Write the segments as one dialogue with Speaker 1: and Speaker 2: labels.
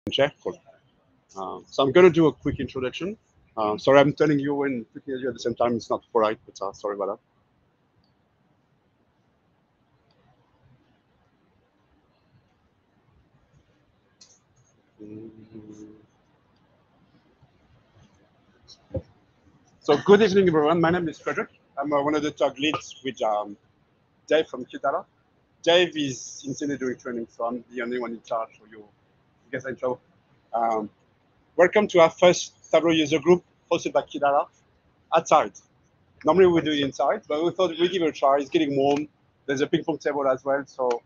Speaker 1: Chair. Cool. So I'm going to do a quick introduction. Sorry, I'm telling you and looking at you at the same time. It's not polite, but sorry about that. So good evening, everyone. My name is Frederick. I'm one of the talk leads with Dave from Kidala. Dave is in doing training, so I'm the only one in charge. So you guys are in trouble. Welcome to our first Tableau user group hosted by Kidala outside. Normally we do it inside, but we thought we'd give it a try. It's getting warm. There's a ping pong table as well. So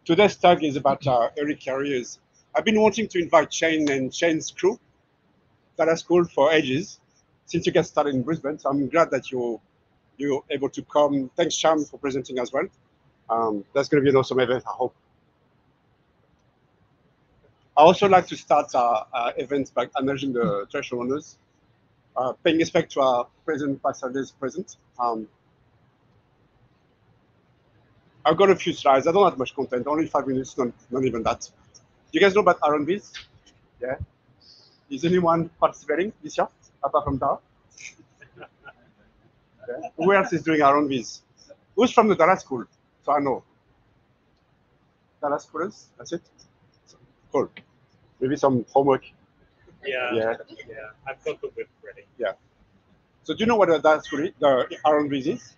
Speaker 1: today's talk is about early careers. I've been wanting to invite Shane and Shane's crew that are school for ages since you guys started in Brisbane. So I'm glad that you're able to come. Thanks, Sham, for presenting as well. That's going to be an awesome event, I hope. I also like to start our events by acknowledging the traditional owners, paying respect to our present, past, and present. I've got a few slides. I don't have much content, only 5 minutes, not even that. You guys know about R&Bs? Yeah. Is anyone participating this year, apart from Dara? Yeah. Who else is doing R&Bs? Who's from the Dara school? So I know. Dara schoolers, that's it? Cool. Maybe some homework.
Speaker 2: Yeah. I've got the whip ready.
Speaker 1: Yeah. So do you know what the Dara school is, the R&Bs is?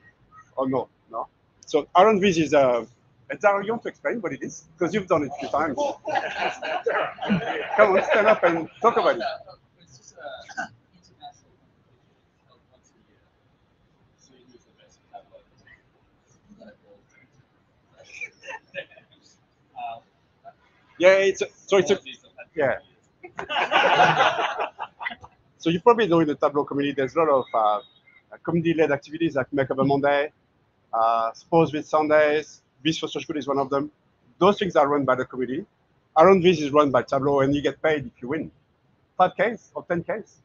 Speaker 1: Or no? No? So R&Bs is Dara, you want to explain what it is? Because you've done it a few times. Come on, stand up and talk about it.
Speaker 3: It's just international held once a year. So you use the best Tableau.
Speaker 1: Yeah, it's yeah. So you probably know in the Tableau community, there's a lot of community-led activities like Make Up a Monday, Sports with Sundays, Biz for Social Good is one of them. Those things are run by the community. Around Biz is run by Tableau, and you get paid if you win 5Ks or 10Ks,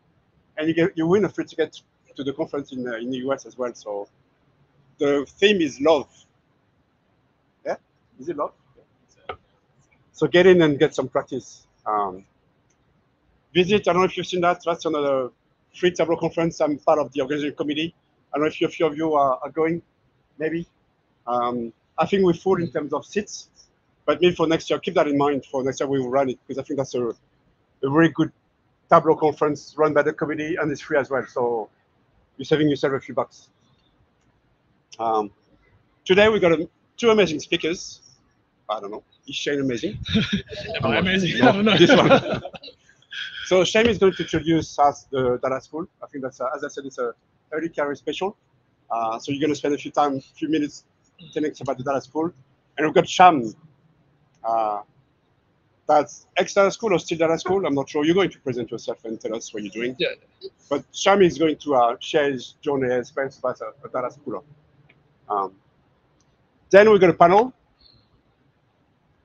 Speaker 1: and you win a free ticket to the conference in the US as well. So the theme is love. Yeah, is it love? Yeah. So get in and get some practice. Visit. I don't know if you've seen that. That's another free Tableau conference. I'm part of the organizing committee. I don't know if a few of you are going. Maybe. I think we're full in terms of seats, but maybe for next year, keep that in mind. For next year, we will run it because I think that's a very good Tableau conference run by the committee and it's free as well. So you're saving yourself a few bucks. Today we got two amazing speakers. I don't know. Is Shane amazing?
Speaker 3: Am I amazing?
Speaker 1: No,
Speaker 3: I don't know.
Speaker 1: This one. So Shane is going to introduce us the Data School. I think that's, as I said, it's a early career special. So you're going to spend a few minutes telling us about the Data School. And we've got Sham. That's ex-Data School or still Data School. I'm not sure. You're going to present yourself and tell us what you're doing.
Speaker 3: Yeah.
Speaker 1: But Sham is going to share his journey and experience about a Data School. Then we've got a panel.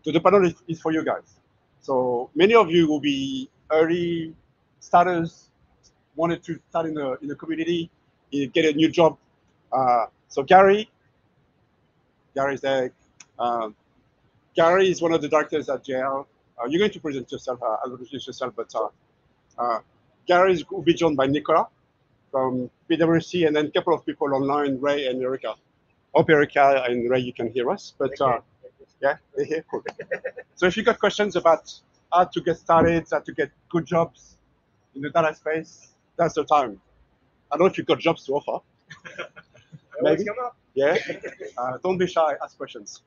Speaker 1: So the panel is for you guys. So many of you will be early starters, wanted to start in the community, get a new job. So Gary's there. Garry is one of the directors at JL. You're going to present yourself, I'll introduce yourself, but Garry will be joined by Nicola from PwC and then a couple of people online, Ray and Erica. Hope Erica and Ray, you can hear us, but yeah, they're here, cool. So if you got questions about how to get started, how to get good jobs in the data space, that's the time. I don't know if you've got jobs to offer. Maybe. Yeah. Don't be shy, ask questions.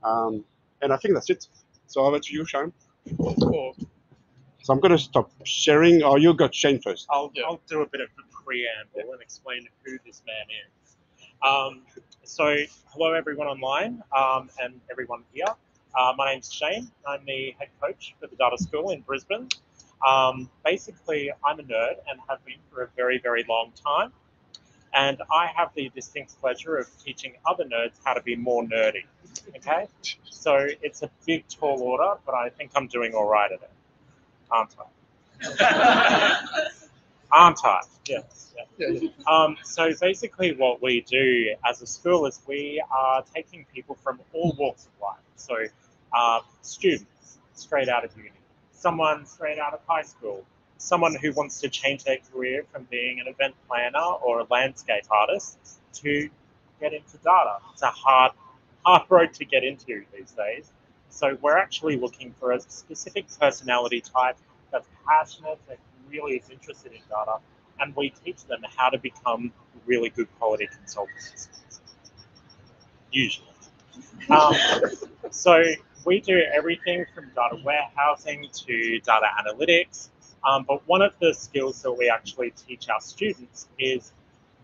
Speaker 1: And I think that's it. So over to you, Shane.
Speaker 2: Cool.
Speaker 1: So I'm going to stop sharing, or you got Shane first.
Speaker 2: I'll do a bit of a preamble and explain who this man is. So hello everyone online and everyone here. My name's Shane. I'm the head coach for the Data School in Brisbane. Basically, I'm a nerd and have been for a very, very long time. And I have the distinct pleasure of teaching other nerds how to be more nerdy. Okay? So it's a big, tall order, but I think I'm doing all right at it. Aren't I? Aren't I? Yes. Yeah. So basically what we do as a school is we are taking people from all walks of life. So students straight out of uni, someone straight out of high school, someone who wants to change their career from being an event planner or a landscape artist to get into data. It's a hard road to get into these days. So we're actually looking for a specific personality type that's passionate, that really is interested in data, and we teach them how to become really good quality consultants, usually. So we do everything from data warehousing to data analytics, but one of the skills that we actually teach our students is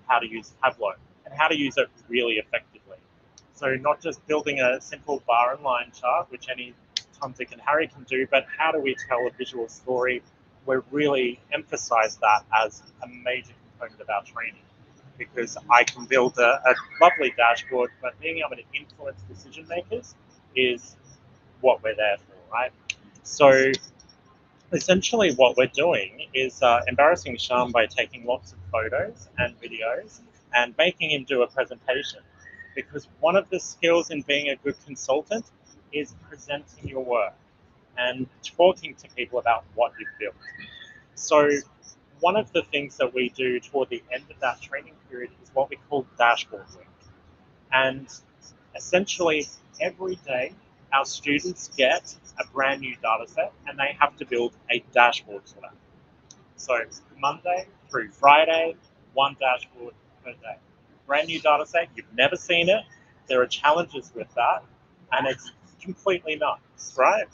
Speaker 2: how to use Tableau and how to use it really effectively. So not just building a simple bar and line chart, which any Tom, Dick and Harry can do, but how do we tell a visual story? We really emphasize that as a major component of our training, because I can build a lovely dashboard, but being able to influence decision makers is what we're there for, right? So essentially what we're doing is embarrassing Sham by taking lots of photos and videos and making him do a presentation. Because one of the skills in being a good consultant is presenting your work and talking to people about what you've built. So one of the things that we do toward the end of that training period is what we call dashboard week. And essentially every day our students get a brand new data set and they have to build a dashboard for that. So Monday through Friday, one dashboard per day. Brand new data set, you've never seen it. There are challenges with that, and it's completely nuts, right?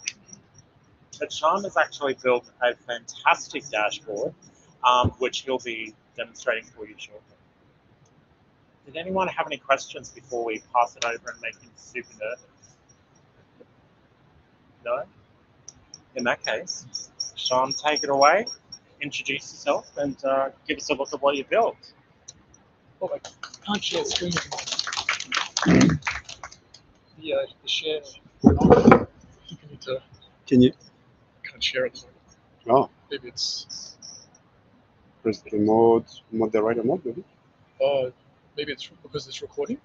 Speaker 2: But Sham has actually built a fantastic dashboard, which he'll be demonstrating for you shortly. Did anyone have any questions before we pass it over and make him super nervous? No? In that case, Sham, take it away, introduce yourself, and give us a look at what you built.
Speaker 4: Oh, I can't share screen at the moment. The share. You need to.
Speaker 1: Can you?
Speaker 4: Can't share it.
Speaker 1: Oh,
Speaker 4: Maybe it's.
Speaker 1: press the moderator mode, maybe?
Speaker 4: Maybe it's because it's recording.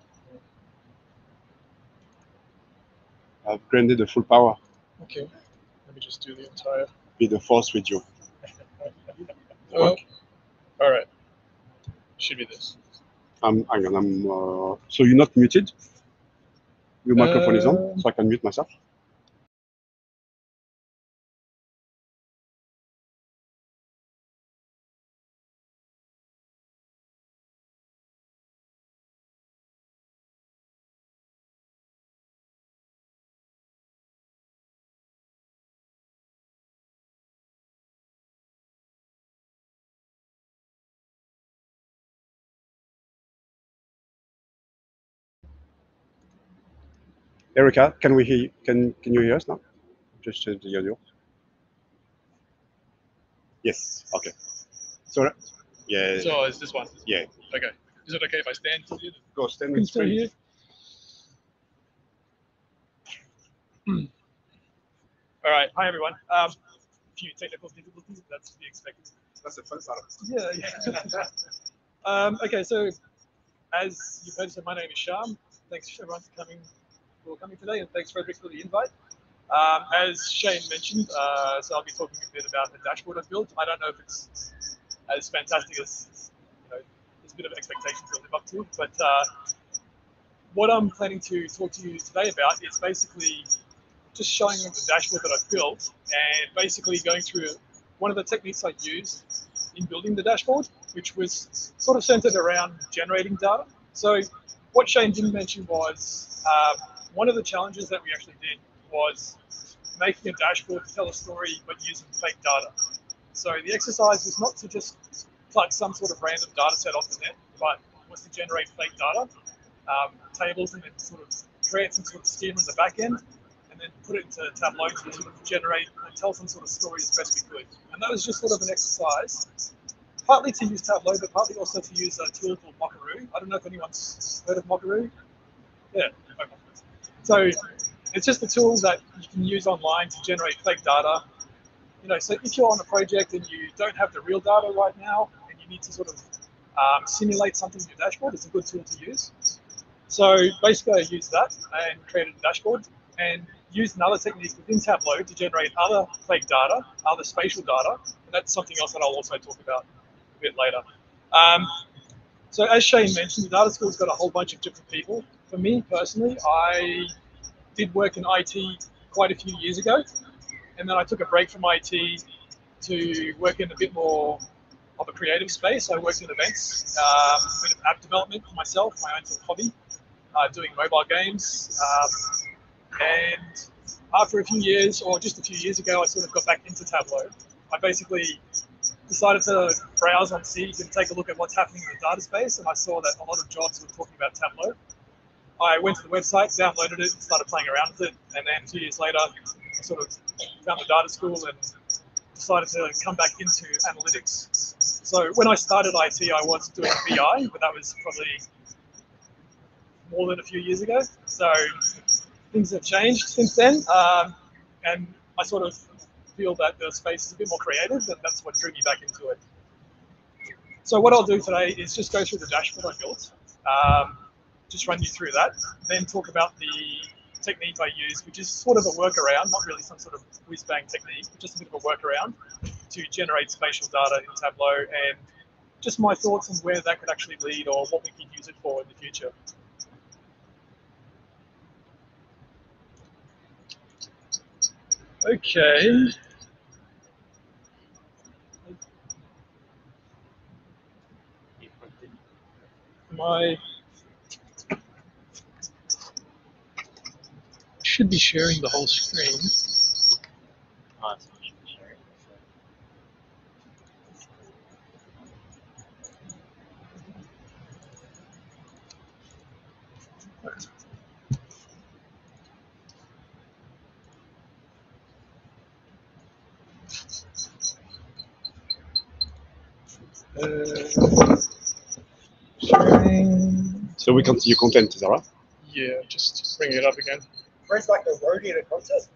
Speaker 1: I've granted the full power.
Speaker 4: Okay. Let me just do the entire.
Speaker 1: Be the force with you.
Speaker 4: Oh. All right. Should be this.
Speaker 1: Hang on, so you're not muted? Your microphone is on, so I can mute myself. Erica, can we hear you? Can you hear us now? Just change the audio. Yes. Okay. So yeah.
Speaker 4: So is this one?
Speaker 1: Yeah.
Speaker 4: Okay. Is it okay if I stand here?
Speaker 1: Go stand
Speaker 4: Can
Speaker 1: with
Speaker 4: still hear? All right. Hi everyone. A few technical difficulties. That's to be expected.
Speaker 1: That's the fun part.
Speaker 4: Yeah. Okay. So as you've heard, my name is Sham. Thanks everyone for coming today, and thanks Frederick for the invite. As Shane mentioned, so I'll be talking a bit about the dashboard I've built. I don't know if it's as fantastic as there's a bit of expectations to live up to, but what I'm planning to talk to you today about is basically just showing you the dashboard that I've built and basically going through one of the techniques I used in building the dashboard, which was sort of centered around generating data. So what Shane didn't mention was one of the challenges that we actually did was making a dashboard to tell a story but using fake data. So the exercise was not to just plug some sort of random data set off the net, but was to generate fake data, tables, and then sort of create some sort of schema in the back end, and then put it into Tableau to sort of generate and tell some sort of story as best we could. And that was just sort of an exercise, partly to use Tableau, but partly also to use a tool called Mockaroo. I don't know if anyone's heard of Mockaroo. Yeah. Okay. So it's just a tool that you can use online to generate fake data. So if you're on a project and you don't have the real data right now, and you need to sort of simulate something in your dashboard, it's a good tool to use. So basically I used that and created a dashboard, and used another technique within Tableau to generate other fake data, other spatial data, and that's something else that I'll also talk about a bit later. So as Shane mentioned, the data school's got a whole bunch of different people. For me personally, I did work in IT quite a few years ago, and then I took a break from IT to work in a bit more of a creative space. I worked in events, a bit of app development for myself, my own sort of hobby, doing mobile games. And after a few years, or just a few years ago, I sort of got back into Tableau. I basically decided to browse on Seek and take a look at what's happening in the data space, and I saw that a lot of jobs were talking about Tableau. I went to the website, downloaded it, started playing around with it, and then 2 years later, I sort of found the data school and decided to come back into analytics. So when I started IT, I was doing BI, but that was probably more than a few years ago. So things have changed since then, and I sort of feel that the space is a bit more creative, and that's what drew me back into it. So what I'll do today is just go through the dashboard I built, just run you through that, then talk about the technique I use, which is sort of a workaround, not really some sort of whiz-bang technique, but just a bit of a workaround to generate spatial data in Tableau, and just my thoughts on where that could actually lead or what we could use it for in the future. Okay. Should be sharing the whole screen. Sharing.
Speaker 1: So we can see your content, is that right?
Speaker 4: Yeah, just bring it up again.
Speaker 5: Where's like the roadie at a contest?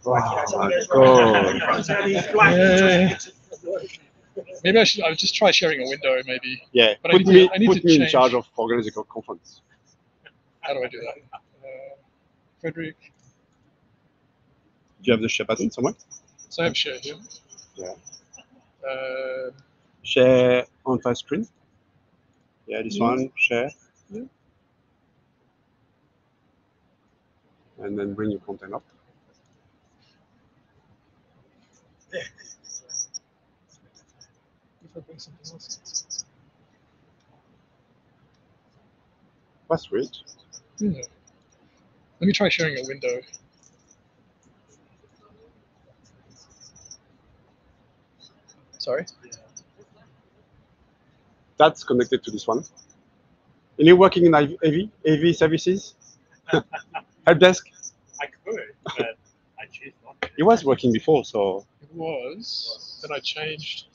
Speaker 4: Maybe I'll just try sharing a window, maybe.
Speaker 1: Yeah,
Speaker 4: But
Speaker 1: put me in charge of organizing a conference.
Speaker 4: How do I do that? Frederick.
Speaker 1: Do you have the share button somewhere?
Speaker 4: So I have share here.
Speaker 1: Yeah.
Speaker 4: Uh,
Speaker 1: Share on entire screen. Yeah, this one, share.
Speaker 4: Yeah.
Speaker 1: And then bring your content up.
Speaker 4: if I bring something else.
Speaker 1: That's weird.
Speaker 4: Yeah. Let me try sharing a window. Sorry?
Speaker 1: That's connected to this one. And you're working in AV services? Help desk?
Speaker 2: I could, but I choose not to.
Speaker 1: It was working before, so.
Speaker 4: It was, then I changed.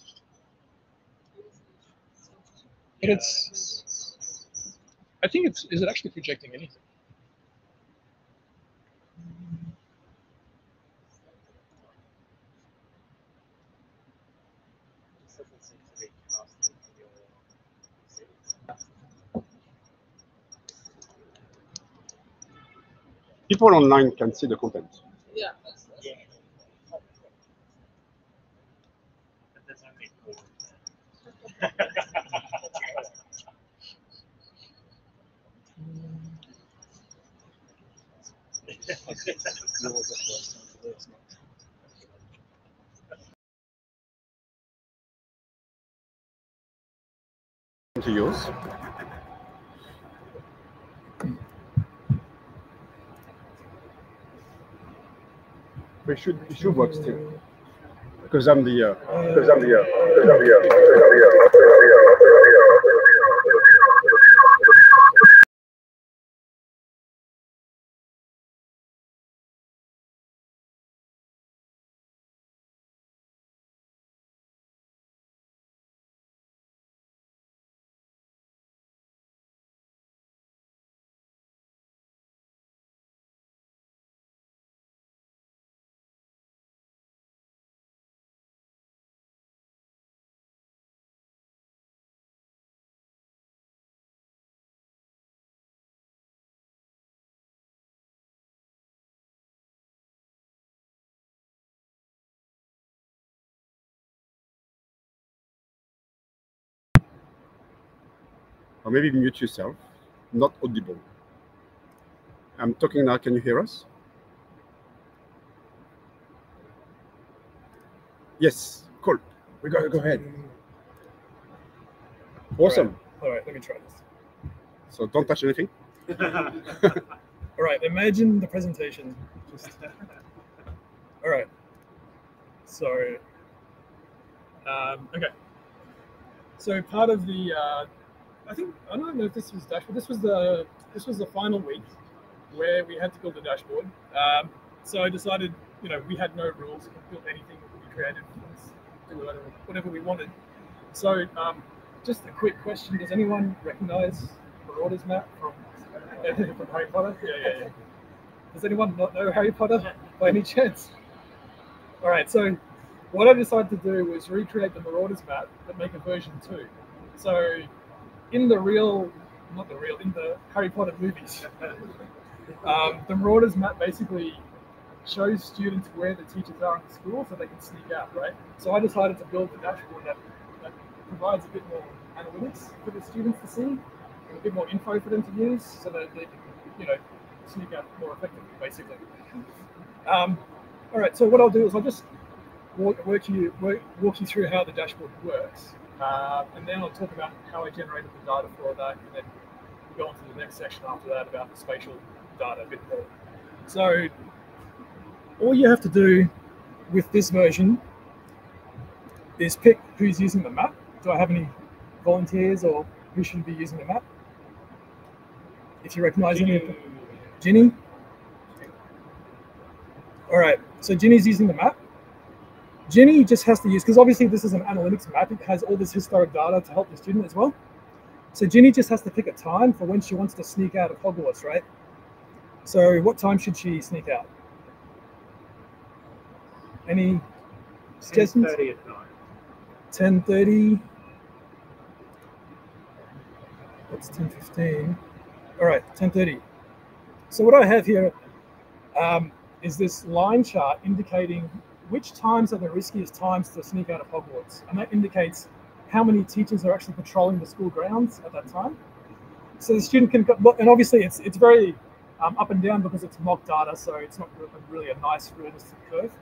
Speaker 4: But it's, I think it's, is it actually projecting anything?
Speaker 1: People online can see the content.
Speaker 5: Yeah.
Speaker 2: But there's only 4.
Speaker 1: To yours. But it should work still. Because I'm the Or maybe mute yourself. Not audible. I'm talking now. Can you hear us? Yes. Cool. We go ahead. Awesome.
Speaker 4: All right, let me try this.
Speaker 1: So don't touch anything.
Speaker 4: All right, imagine the presentation. All right. So, okay. So part of the, I don't know if this was dashboard. This was the final week where we had to build a dashboard. So I decided, we had no rules. We could build anything, we could be creative, do whatever we wanted. So just a quick question: does anyone recognize Marauder's map from Harry Potter? Yeah. Does anyone not know Harry Potter by any chance? All right, so what I decided to do was recreate the Marauders map, but make a version 2. So in the Harry Potter movies, the Marauders map basically shows students where the teachers are in the school so they can sneak out, right? So I decided to build the dashboard that provides a bit more analytics for the students to see, and a bit more info for them to use so that they can, sneak out more effectively, basically. All right, so what I'll do is I'll just walk you through how the dashboard works, and then I'll talk about how I generated the data for that, and then we'll go on to the next section after that about the spatial data a bit more. So all you have to do with this version is pick who's using the map. Do I have any volunteers or who should be using the map? If you recognize any of them. Ginny? All right, so Ginny's using the map. Ginny just has to use, because obviously this is an analytics map, it has all this historic data to help the student as well. So Ginny just has to pick a time for when she wants to sneak out of Hogwarts, right? So what time should she sneak out? Any suggestions?
Speaker 2: 10:30 at night.
Speaker 4: 10:30. That's 10:15. All right, 10:30. So what I have here is this line chart indicating which times are the riskiest times to sneak out of Hogwarts. And that indicates how many teachers are actually patrolling the school grounds at that time. So the student can, and obviously it's very up and down because it's mock data, so it's not really a nice realistic curve.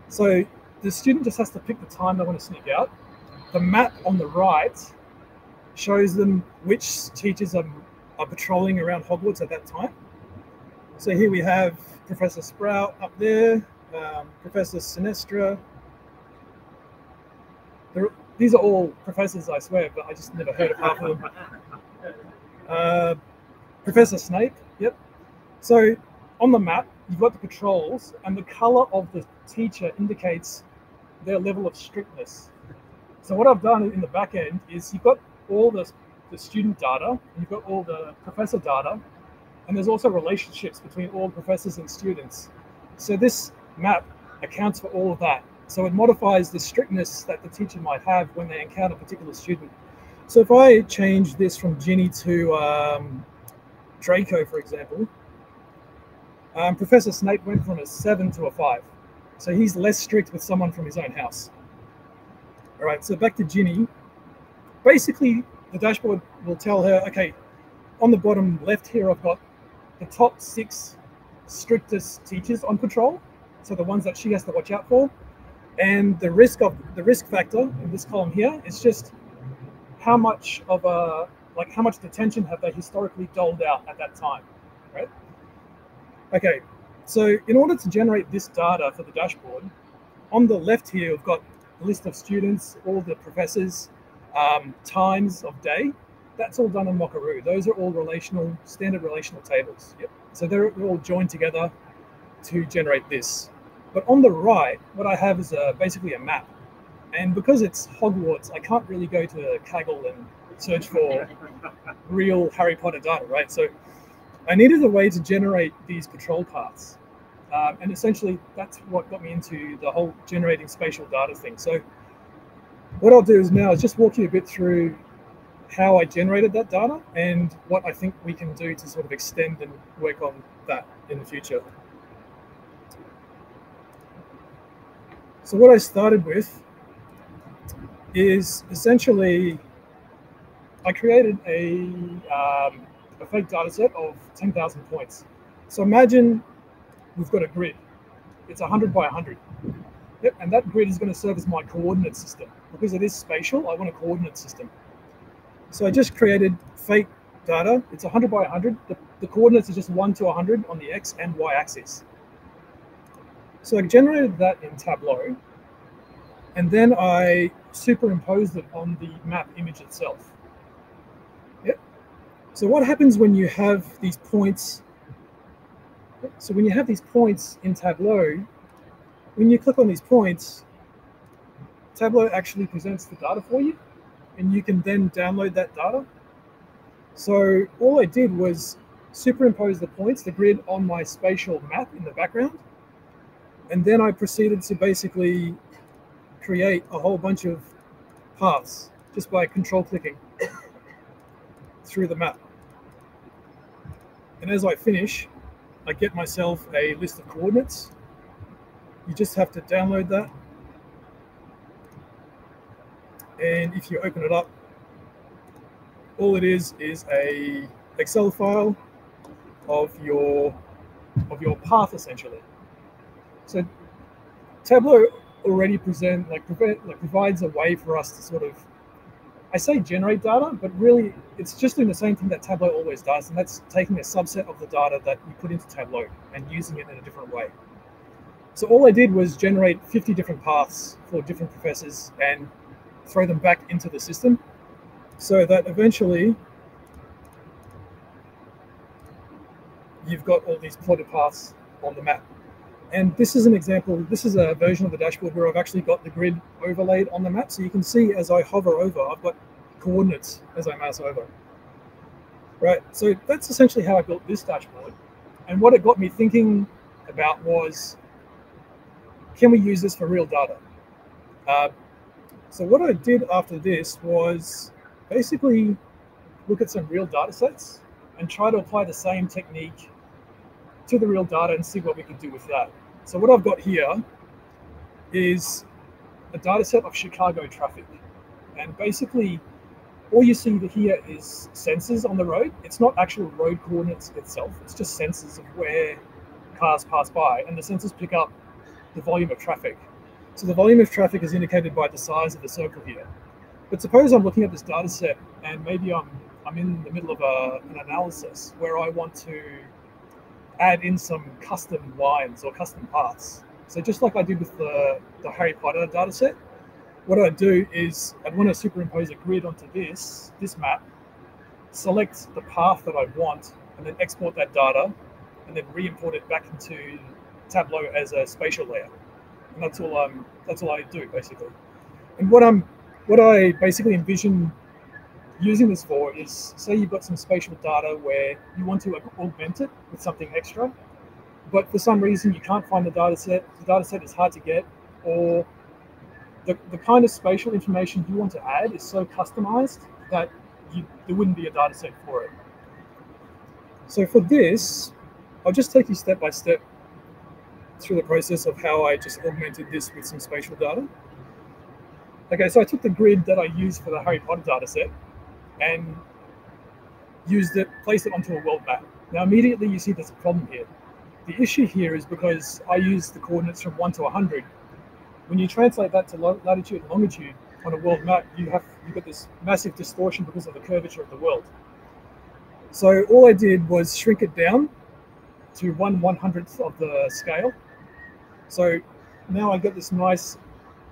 Speaker 4: So the student just has to pick the time they want to sneak out. The map on the right shows them which teachers are patrolling around Hogwarts at that time. So here we have Professor Sprout up there, Professor Sinestra. These are all professors, I swear, but I just never heard of half of them. Professor Snape, yep. So on the map, you've got the patrols, and the color of the teacher indicates their level of strictness. So what I've done in the back end is you've got all the student data, and you've got all the professor data, and there's also relationships between all professors and students. So this map accounts for all of that. So it modifies the strictness that the teacher might have when they encounter a particular student. So if I change this from Ginny to Draco, for example, Professor Snape went from a 7 to a 5. So he's less strict with someone from his own house. All right, so back to Ginny. Basically, the dashboard will tell her, okay, on the bottom left here, I've got the top 6 strictest teachers on patrol, so the ones that she has to watch out for, and the risk factor in this column here is just how much detention have they historically doled out at that time, right? Okay, so in order to generate this data for the dashboard, on the left here we've got a list of students, all the professors, times of day. That's all done in Mockaroo. Those are all standard relational tables. Yep. So they're all joined together to generate this. But on the right, what I have is basically a map. And because it's Hogwarts, I can't really go to Kaggle and search for real Harry Potter data, right? So I needed a way to generate these patrol paths. And essentially, that's what got me into the whole generating spatial data thing. So what I'll do is now is just walk you a bit through how I generated that data and what I think we can do to sort of extend and work on that in the future. So what I started with is essentially, I created a fake data set of 10,000 points. So imagine we've got a grid. It's 100 by 100. Yep, and that grid is going to serve as my coordinate system. Because it is spatial, I want a coordinate system. So I just created fake data. It's 100 by 100. The coordinates are just 1 to 100 on the x and y axis. So I generated that in Tableau, and then I superimposed it on the map image itself. Yep. So what happens when you have these points? So when you have these points in Tableau, when you click on these points, Tableau actually presents the data for you, and you can then download that data. So all I did was superimpose the points, the grid, on my spatial map in the background. And then I proceeded to basically create a whole bunch of paths just by control clicking through the map. And as I finish, I get myself a list of coordinates. You just have to download that. And if you open it up, all it is a Excel file of your path essentially. So Tableau already provides a way for us to sort of, I say generate data, but really it's just doing the same thing that Tableau always does, and that's taking a subset of the data that we put into Tableau and using it in a different way. So all I did was generate 50 different paths for different professors and throw them back into the system so that eventually you've got all these plotted paths on the map. And this is an example, this is a version of the dashboard where I've actually got the grid overlaid on the map. So you can see as I hover over, I've got coordinates as I mouse over. Right, so that's essentially how I built this dashboard. And what it got me thinking about was, can we use this for real data? So what I did after this was basically look at some real data sets and try to apply the same technique to the real data and see what we could do with that. So what I've got here is a data set of Chicago traffic. And basically, all you see here is sensors on the road. It's not actual road coordinates itself. It's just sensors of where cars pass by. And the sensors pick up the volume of traffic. So the volume of traffic is indicated by the size of the circle here. But suppose I'm looking at this data set and maybe I'm in the middle of an analysis where I want to add in some custom lines or custom paths. So just like I did with the Harry Potter data set, what I'd do is I'd want to superimpose a grid onto this map, select the path that I want, and then export that data, and then re-import it back into Tableau as a spatial layer. And that's all I do basically. And what I basically envision using this for is, say you've got some spatial data where you want to augment it with something extra, but for some reason you can't find the data set is hard to get, or the kind of spatial information you want to add is so customized that there wouldn't be a data set for it. So for this, I'll just take you step by step through the process of how I just augmented this with some spatial data. Okay, so I took the grid that I used for the Harry Potter data set and placed it onto a world map. Now immediately you see there's a problem here. The issue here is because I used the coordinates from 1 to 100. When you translate that to latitude and longitude on a world map, you've got this massive distortion because of the curvature of the world. So all I did was shrink it down to 1/100th of the scale. So now I get this nice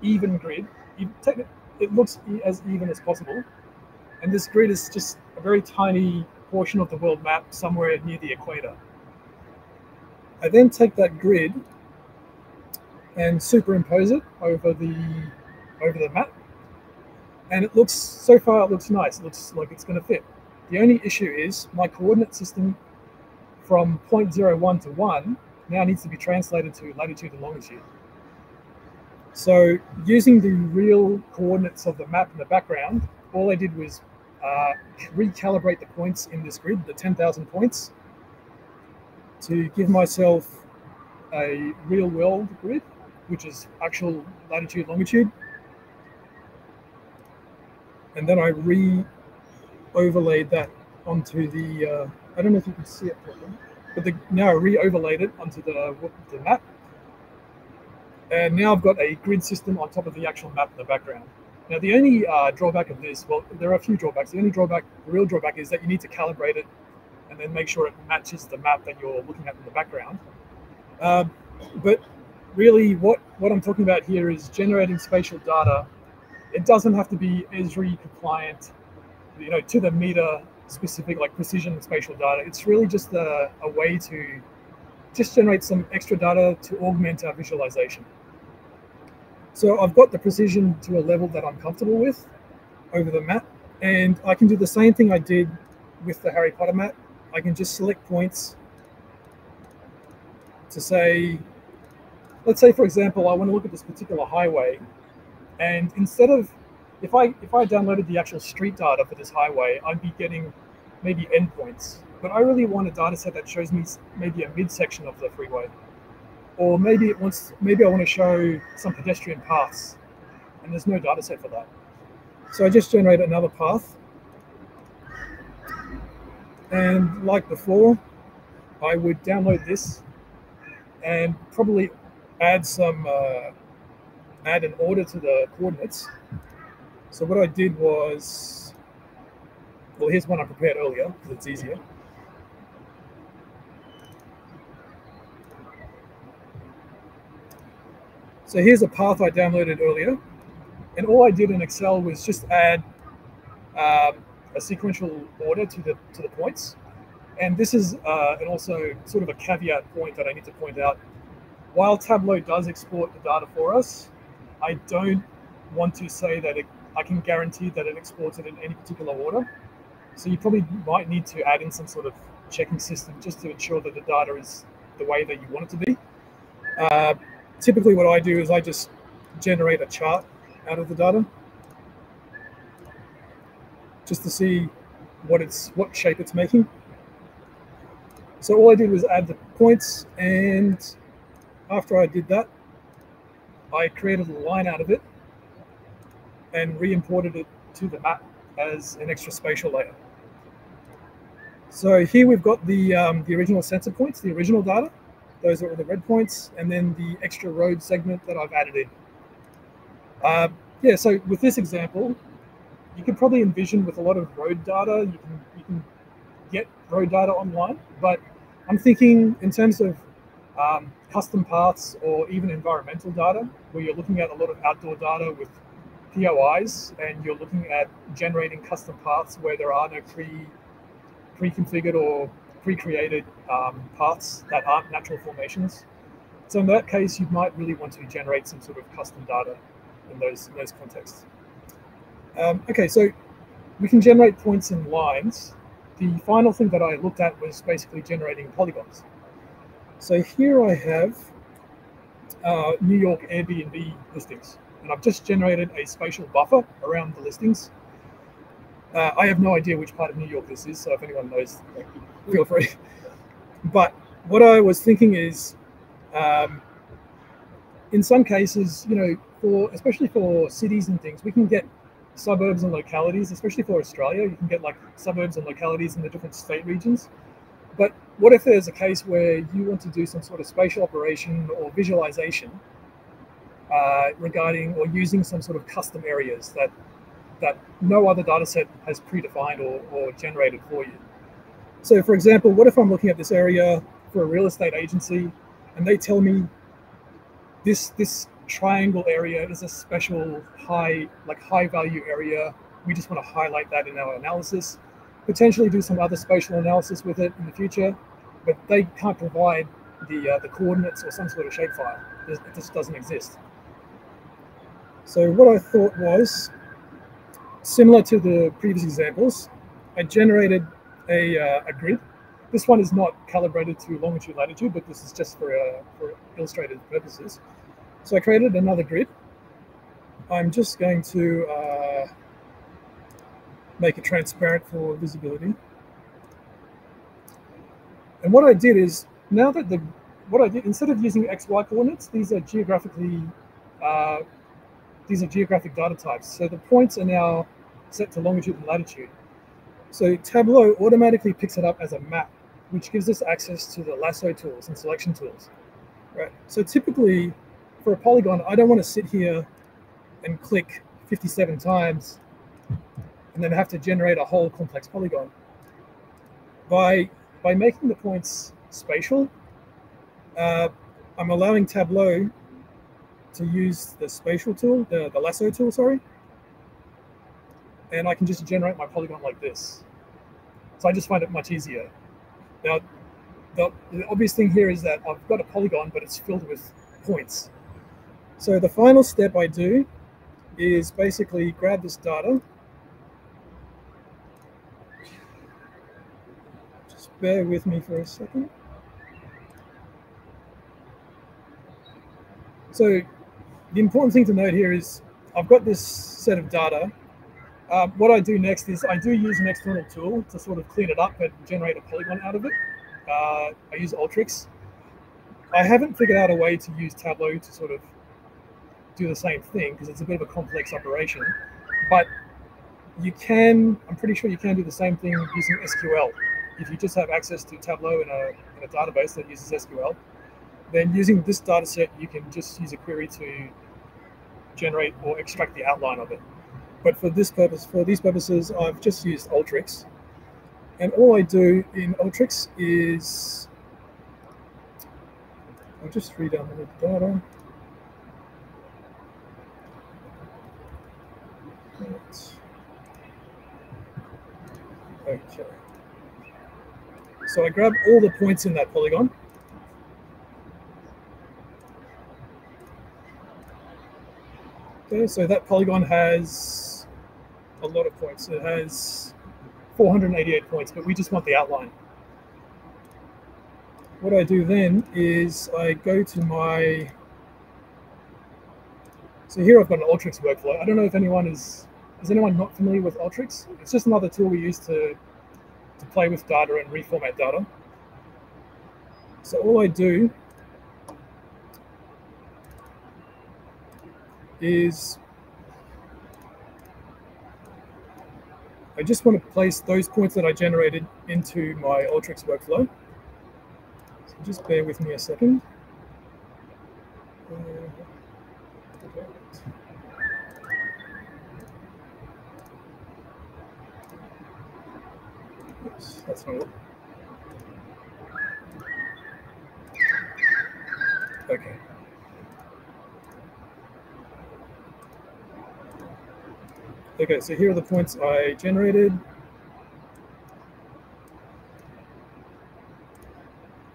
Speaker 4: even grid. It looks as even as possible. And this grid is just a very tiny portion of the world map somewhere near the equator. I then take that grid and superimpose it over the map. And so far it looks nice. It looks like it's going to fit. The only issue is my coordinate system from 0.01 to 1 now needs to be translated to latitude and longitude. So using the real coordinates of the map in the background, all I did was recalibrate the points in this grid, the 10,000 points, to give myself a real world grid, which is actual latitude, longitude. And then I overlaid that onto the, I don't know if you can see it properly, but now I re-overlaid it onto the map. And now I've got a grid system on top of the actual map in the background. Now the only drawback of this, well, there are a few drawbacks. The real drawback is that you need to calibrate it and then make sure it matches the map that you're looking at in the background. But really what I'm talking about here is generating spatial data. It doesn't have to be Esri compliant, to the meter specific, like precision spatial data. It's really just a way to just generate some extra data to augment our visualization. So I've got the precision to a level that I'm comfortable with over the map, and I can do the same thing I did with the Harry Potter map. I can just select points to say, let's say for example, I want to look at this particular highway, and instead of, if I downloaded the actual street data for this highway, I'd be getting maybe endpoints. But I really want a data set that shows me maybe a midsection of the freeway. Or maybe I want to show some pedestrian paths, and there's no data set for that. So I just generate another path. And like before, I would download this and probably add an order to the coordinates. So what I did was, well, here's one I prepared earlier because it's easier. So here's a path I downloaded earlier, and all I did in Excel was just add a sequential order to the points. And this is and also sort of a caveat point that I need to point out. While Tableau does export the data for us, I don't want to say that I can guarantee that it exports it in any particular order. So you probably might need to add in some sort of checking system just to ensure that the data is the way that you want it to be. Typically what I do is I just generate a chart out of the data just to see what shape it's making. So all I did was add the points, and after I did that, I created a line out of it and re-imported it to the map as an extra spatial layer. So here we've got the original sensor points, the original data. Those are the red points, and then the extra road segment that I've added in. Yeah, so with this example, you can probably envision with a lot of road data, you can get road data online, but I'm thinking in terms of custom paths or even environmental data, where you're looking at a lot of outdoor data with POIs, and you're looking at generating custom paths where there are no pre-configured or pre-created paths that aren't natural formations. So in that case, you might really want to generate some sort of custom data in those contexts. Okay, so we can generate points and lines. The final thing that I looked at was basically generating polygons. So here I have New York Airbnb listings, and I've just generated a spatial buffer around the listings. I have no idea which part of New York this is, so if anyone knows, feel free. But what I was thinking is, in some cases, especially for cities and things, we can get suburbs and localities, especially for Australia, you can get like suburbs and localities in the different state regions. But what if there's a case where you want to do some sort of spatial operation or visualization regarding or using some sort of custom areas that no other data set has predefined or generated for you? So for example, what if I'm looking at this area for a real estate agency and they tell me this triangle area is a special high value area. We just want to highlight that in our analysis, potentially do some other spatial analysis with it in the future, but they can't provide the coordinates or some sort of shapefile. It just doesn't exist. So what I thought was, similar to the previous examples, I generated a grid. This one is not calibrated to longitude, latitude, but this is just for illustrative purposes. So I created another grid. I'm just going to make it transparent for visibility. And what I did is, now that instead of using XY coordinates, these are geographic data types. So the points are now set to longitude and latitude. So Tableau automatically picks it up as a map, which gives us access to the lasso tools and selection tools. Right. So typically, for a polygon, I don't want to sit here and click 57 times and then have to generate a whole complex polygon. By making the points spatial, I'm allowing Tableau to use the spatial tool, the lasso tool, sorry, and I can just generate my polygon like this. So I just find it much easier. Now, the obvious thing here is that I've got a polygon, but it's filled with points. So the final step I do is basically grab this data. Just bear with me for a second. So the important thing to note here is I've got this set of data. What I do next is I do use an external tool to sort of clean it up and generate a polygon out of it. I use Ultrix. I haven't figured out a way to use Tableau to sort of do the same thing because it's a bit of a complex operation, but you can, I'm pretty sure you can do the same thing using SQL. If you just have access to Tableau in a database that uses SQL, then using this data set, you can just use a query to generate or extract the outline of it. But for this purpose, for these purposes, I've just used Ultrix. And all I do in Ultrix is, I'll just redownload the data. Okay. So I grab all the points in that polygon. Okay, so that polygon has a lot of points. It has 488 points, but we just want the outline. What I do then is I go to my, so here I've got an Ultrix workflow. I don't know if anyone is anyone not familiar with Ultrix? It's just another tool we use to play with data and reformat data. So all I do is I just want to place those points that I generated into my Ultrix workflow. So just bear with me a second. Oops, that's not it. Okay. Okay, so here are the points I generated.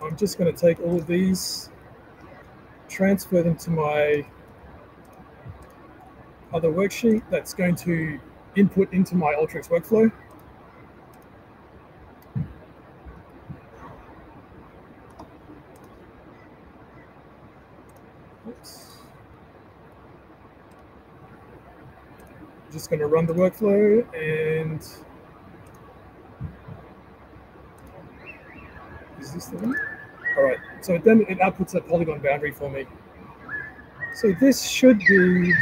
Speaker 4: I'm just going to take all of these, transfer them to my other worksheet that's going to input into my Ultrix workflow. Oops. Just going to run the workflow, and is this the one? All right, so then it outputs a polygon boundary for me. So this should be,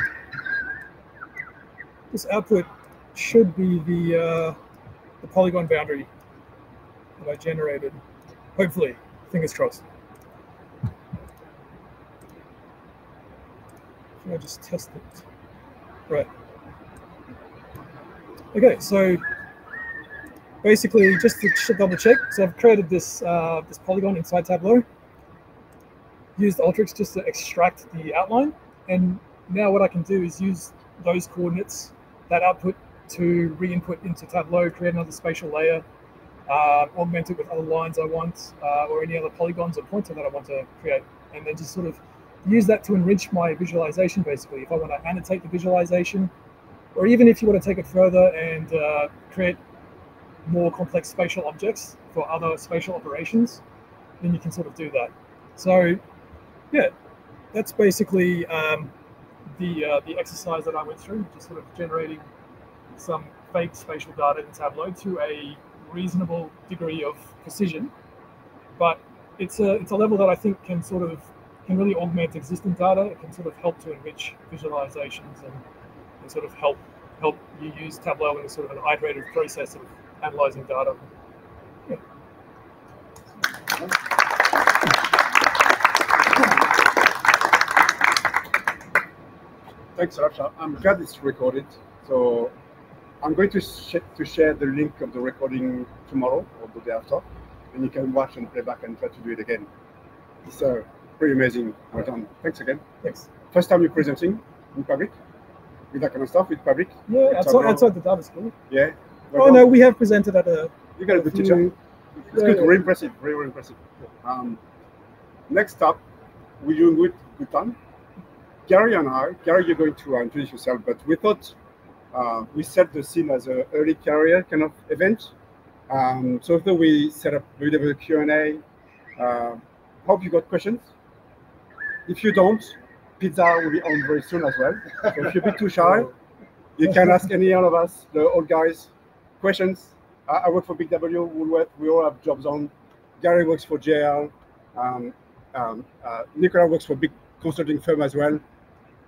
Speaker 4: this output should be the polygon boundary that I generated. Hopefully, fingers crossed. Should I just test it? Right. Okay, so basically, just to double check, so I've created this this polygon inside Tableau, used Ultrix just to extract the outline, and now what I can do is use those coordinates, that output, to re-input into Tableau, create another spatial layer, augment it with other lines I want, or any other polygons or pointer that I want to create, and then just sort of use that to enrich my visualization, basically. If I want to annotate the visualization, or even if you want to take it further and create more complex spatial objects for other spatial operations, then you can sort of do that. So yeah, that's basically the exercise that I went through, just sort of generating some fake spatial data in Tableau to a reasonable degree of precision. But it's a level that I think can really augment existing data. It can sort of help to enrich visualizations and sort of help you use Tableau in a sort of an iterative process of analysing data.
Speaker 1: Thanks a lot, Sham. I'm glad it's recorded. So I'm going to share the link of the recording tomorrow or the day after, and you can watch and play back and try to do it again. It's pretty amazing. Well done. Thanks again.
Speaker 4: Thanks.
Speaker 1: First time you're presenting in public with that kind of stuff with public?
Speaker 4: Yeah, outside the data school.
Speaker 1: Yeah.
Speaker 4: Oh no, we have presented at a.
Speaker 1: You got a good teacher. It's good, very impressive, very, very impressive. Next up, we're doing good time. Garry and I, Garry, you're going to introduce yourself, but we thought we set the scene as an early career kind of event. So after we set up a bit of a Q&A, hope you got questions. If you don't, pizza will be on very soon as well. So if you're a bit too shy, you can ask any one of us, the old guys, questions. I work for Big W, Woolworth, we all have jobs on. Garry works for JL. Nicola works for a big consulting firm as well.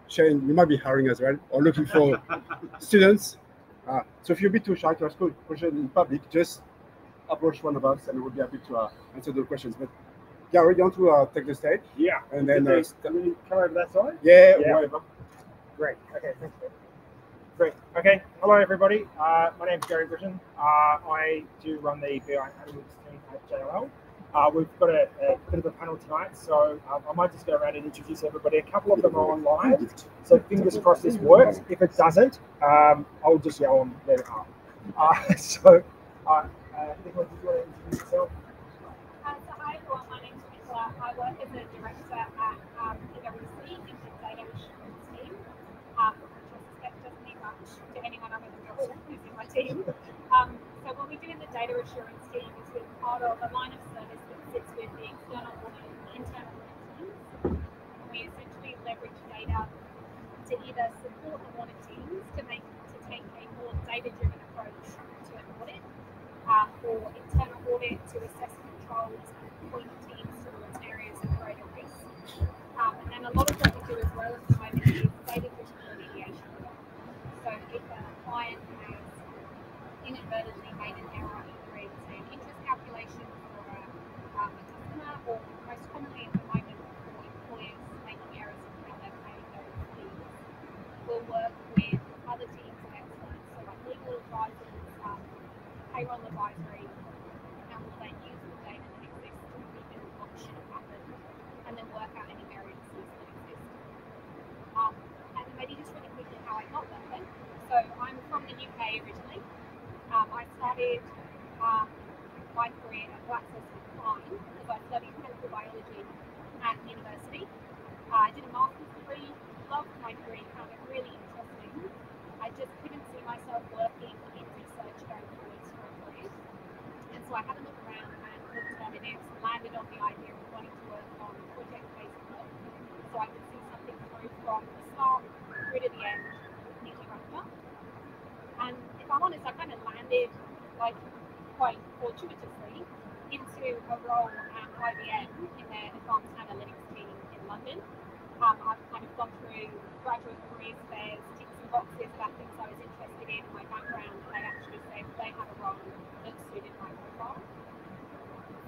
Speaker 1: Shane, you might be hiring as well, or looking for students. So if you're a bit too shy to ask a question in public, just approach one of us and we'll be happy to answer the questions. But Garry, you want to take the stage?
Speaker 6: Yeah.
Speaker 1: And then
Speaker 6: Can we come over that side?
Speaker 1: yeah.
Speaker 6: Whatever. Great. Okay. Thanks. Great. Okay. Hello, everybody. My name's Garry Brittain. I do run the BI Analytics team at JLL. We've got a bit of a panel tonight, so I might just go around and introduce everybody. A couple of them are online, so fingers crossed this works. If it doesn't, I'll just yell and let it up. Nicola, do you want to introduce yourself?
Speaker 7: So hi everyone, my name's Nicola. I work as a director at PwC in the data assurance team, which I suspect doesn't mean much to anyone other than Dolley, who's in my team. So what we do in the data assurance team is we're part of a line of service that sits with the external audit and the internal audit teams. And we essentially leverage data to either support the audit teams to take a more data-driven approach to an audit, or internal audit to assess controls and point teams towards areas of greater risk. And then a lot of what we do as well at the moment is data-driven remediation. So if a client has inadvertently made an error in say an interest calculation for a customer, or most commonly at the moment for employers making errors in how they're paying those fees, we'll work with other teams of excellence, so like legal advisors, payroll advisory, and will then use the data that exists to rebuild what should have happened, and then work out any variances that exist. And maybe just really quickly how I got there then. So I'm from the UK originally. I started my career at GlaxoSmithKline because I studied chemical biology at university. I did a master's degree, loved my degree, found it really interesting. I just couldn't see myself working in research going forwards for a career. And so I had a look around and looked at alternatives, landed on the idea of wanting to work on project-based work. So I could see something through from the start through to the end, neatly wrapped up. And if I'm honest, I kind of landed like quite fortuitously into a role at IBM in their advanced analytics team in London. I've kind of gone through graduate career fairs, ticked some boxes about things I was interested in my background, and they actually said they had a role that suited my profile.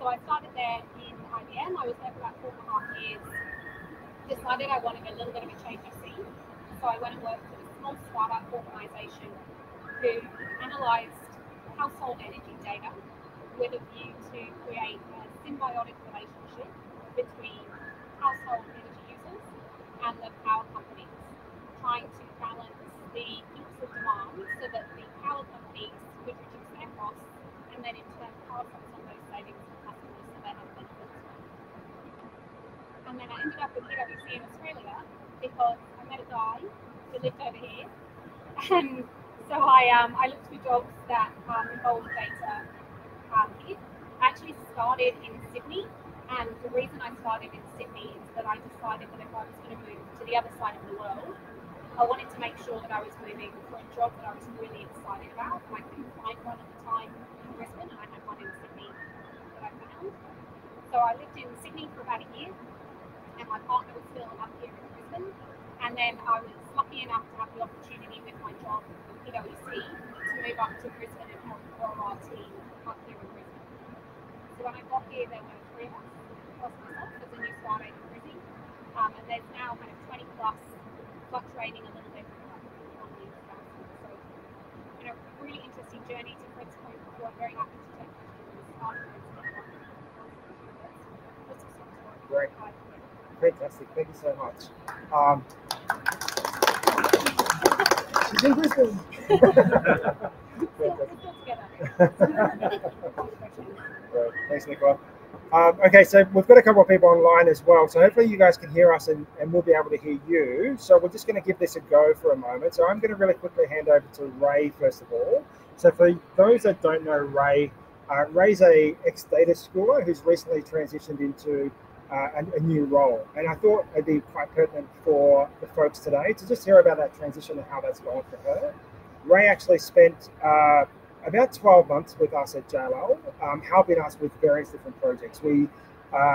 Speaker 7: So I started there in IBM. I was there for about 4.5 years. Decided I wanted a little bit of a change of scene. So I went and worked for a small startup organisation who analysed household energy data with a view to create a symbiotic relationship between household energy users and the power companies, trying to balance the peaks of demand so that the power companies could reduce their costs and then in turn pass on some of those savings to customers so they have benefits. And then I ended up with PwC in Australia because I met a guy who lived over here, and so I looked for jobs that involved data here. I actually started in Sydney, and the reason I started in Sydney is that I decided that if I was going to move to the other side of the world, I wanted to make sure that I was moving for a job that I was really excited about. I couldn't find one at the time in Brisbane, and I had one in Sydney that I found. So I lived in Sydney for about a year, and my partner was still up here in Brisbane. And then I was lucky enough to have the opportunity with my job at PwC to move up to Brisbane and help grow our team up here in Brisbane. So when I got here, there were 3 of us, plus myself as a new start in Brisbane, and there's now kind of 20 plus, fluctuating a little bit on the staff. So, you know, really interesting journey to Fred's point before. I'm very happy to take questions afterwards.
Speaker 6: Great. Fantastic. Thank you so much. She's in Brisbane. Great. Thanks, Nicola. Okay, so we've got a couple of people online as well. So hopefully you guys can hear us and we'll be able to hear you. So we're just going to give this a go for a moment. So I'm going to really quickly hand over to Ray first of all. So for those that don't know Ray, Ray's a ex-data schooler who's recently transitioned into a new role. And I thought it'd be quite pertinent for the folks today to just hear about that transition and how that's gone for her. Ray actually spent about 12 months with us at JLL, helping us with various different projects. We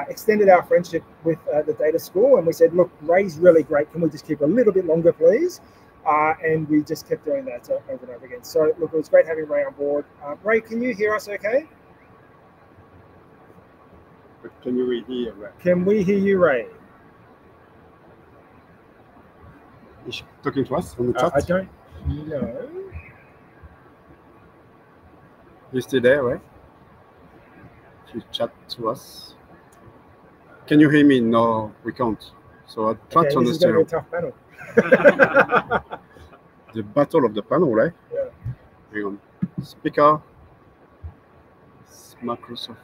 Speaker 6: extended our friendship with the data school and we said, look, Ray's really great. Can we just keep a little bit longer, please? And we just kept doing that over and over again. So look, it was great having Ray on board. Ray, can you hear us okay?
Speaker 1: Can you hear Ray?
Speaker 6: Can we hear you, Ray?
Speaker 1: Is she talking to us on the chat?
Speaker 6: I don't know.
Speaker 1: You still there, right? She chat to us. Can you hear me? No, we can't. So I try to
Speaker 6: This is going to be a
Speaker 1: understand.
Speaker 6: tough panel.
Speaker 1: The battle of the panel, right?
Speaker 6: Yeah.
Speaker 1: Hang on. Speaker. It's Microsoft.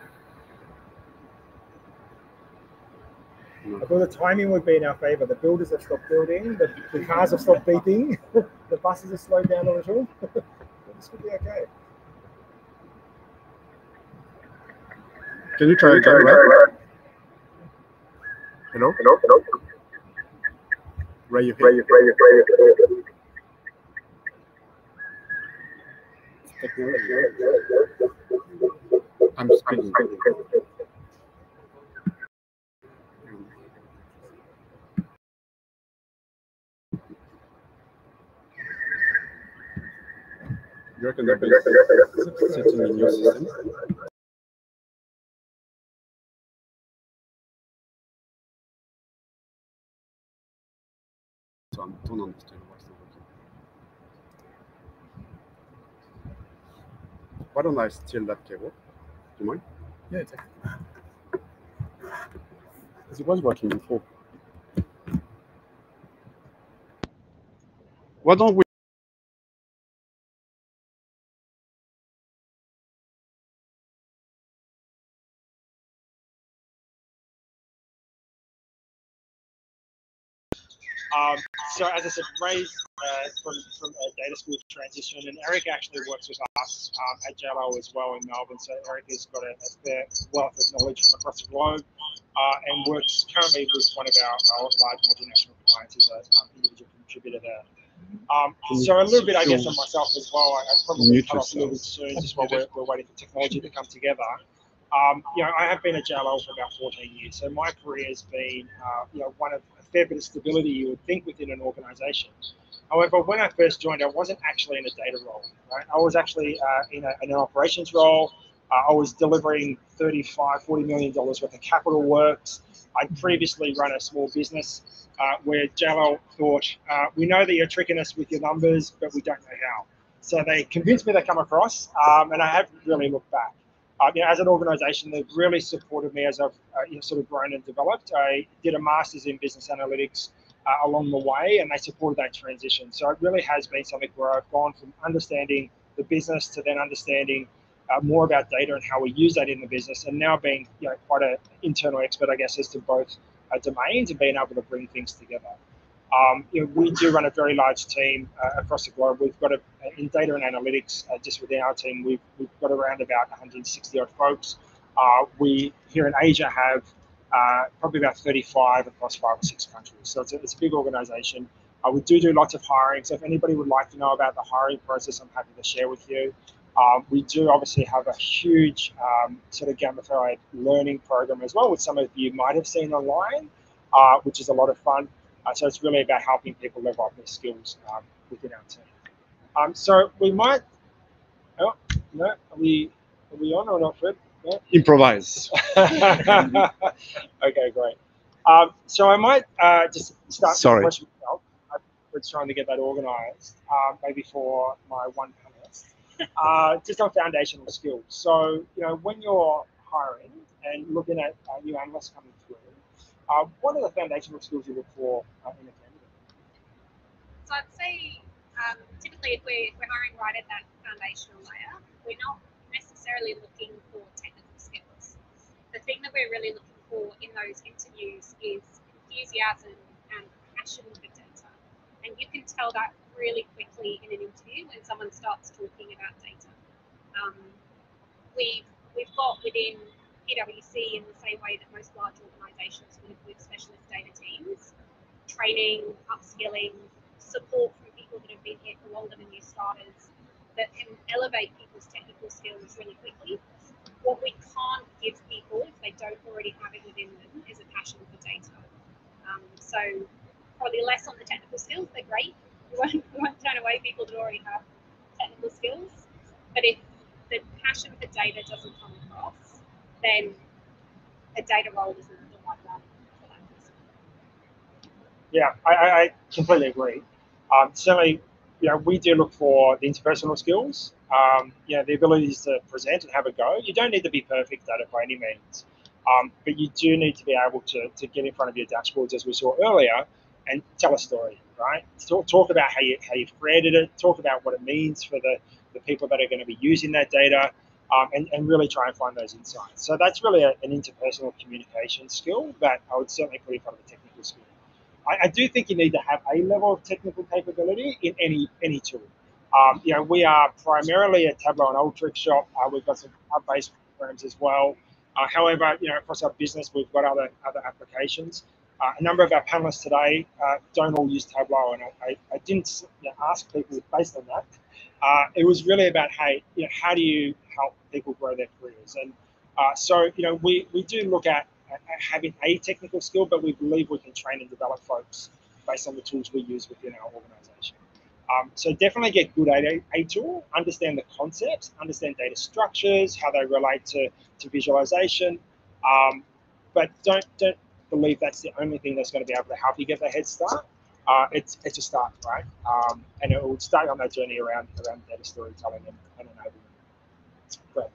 Speaker 1: No.
Speaker 6: I thought the timing would be in our favor. The builders have stopped building, the cars have stopped beeping, the buses have slowed down a little. This could be okay.
Speaker 1: Can you try again, right? Hello? Hello? Ray, you hear? I'm speaking. You reckon they'll be setting a new system? So I don't understand why it's not working. Why don't I steal that cable? Do you mind?
Speaker 4: Yeah, take it.
Speaker 1: Because it was working before. Why don't we?
Speaker 2: So as I said, Ray's from a data school transition, and Eric actually works with us at JLL as well in Melbourne. So Eric has got a fair wealth of knowledge from across the globe and works currently with one of our large multinational clients as an individual contributor there. So a little bit, I guess, on myself as well. I probably cut off a little bit soon just while we're waiting for technology to come together. You know, I have been at JLL for about 14 years, so my career has been, you know, one of a fair bit of stability you would think within an organisation. However, when I first joined, I wasn't actually in a data role, right? I was actually in an operations role. I was delivering $40 million worth of capital works. I'd previously run a small business where JLL thought, we know that you're tricking us with your numbers, but we don't know how. So they convinced me to come across, and I haven't really looked back. You know, as an organisation, they've really supported me as I've you know, sort of grown and developed. I did a master's in business analytics along the way, and they supported that transition. So it really has been something where I've gone from understanding the business to then understanding more about data and how we use that in the business, and now being, you know, quite an internal expert, I guess, as to both domains and being able to bring things together. You know, we do run a very large team across the globe. We've got in data and analytics, just within our team, we've got around about 160 odd folks. We here in Asia have probably about 35 across 5 or 6 countries. So it's a big organization. We do lots of hiring. So if anybody would like to know about the hiring process, I'm happy to share with you. We do obviously have a huge sort of gamified learning program as well, which some of you might have seen online, which is a lot of fun. So it's really about helping people level up their skills within our team. So we might
Speaker 6: Oh, no, are we on or not, Fred? Yeah.
Speaker 1: Improvise.
Speaker 6: Okay, great. So I might just start with a
Speaker 1: Sorry.
Speaker 6: question myself. I was trying to get that organised, maybe for my one panelist. Just on foundational skills. So, when you're hiring and looking at new analysts coming through, what are the foundational skills you look for in a candidate?
Speaker 7: So I'd say typically if we're hiring right at that foundational layer, we're not necessarily looking for technical skills. The thing that we're really looking for in those interviews is enthusiasm and passion for data. And you can tell that really quickly in an interview when someone starts talking about data. We've got within PwC, in the same way that most large organisations would with specialist data teams, training, upskilling, support from people that have been here for longer than new starters that can elevate people's technical skills really quickly. What we can't give people if they don't already have it within them is a passion for data. So probably less on the technical skills, they're great. We won't turn away people that already have technical skills. But if the passion for data doesn't come across, then a data role isn't the right one for that person.
Speaker 6: Yeah, I completely agree. Certainly, we do look for the interpersonal skills, the abilities to present and have a go. You don't need to be perfect at it by any means, but you do need to be able to get in front of your dashboards, as we saw earlier, and tell a story, right? Talk about how you've created it, talk about what it means for the people that are going to be using that data, and really try and find those insights. So that's really an interpersonal communication skill that I would certainly put in front of a technical skill. I do think you need to have a level of technical capability in any tool. We are primarily a Tableau and Ultrix shop. We've got some cloud-based programs as well. However, across our business, we've got other applications. A number of our panelists today don't all use Tableau, and I didn't ask people based on that. It was really about, hey, how do you help people grow their careers? And so, we do look at having a technical skill, but we believe we can train and develop folks based on the tools we use within our organization. So definitely get good at a tool, understand the concepts, understand data structures, how they relate to visualization, but don't believe that's the only thing that's going to be able to help you get the head start. It's a start, right? And it will start on that journey around data storytelling and enablement. But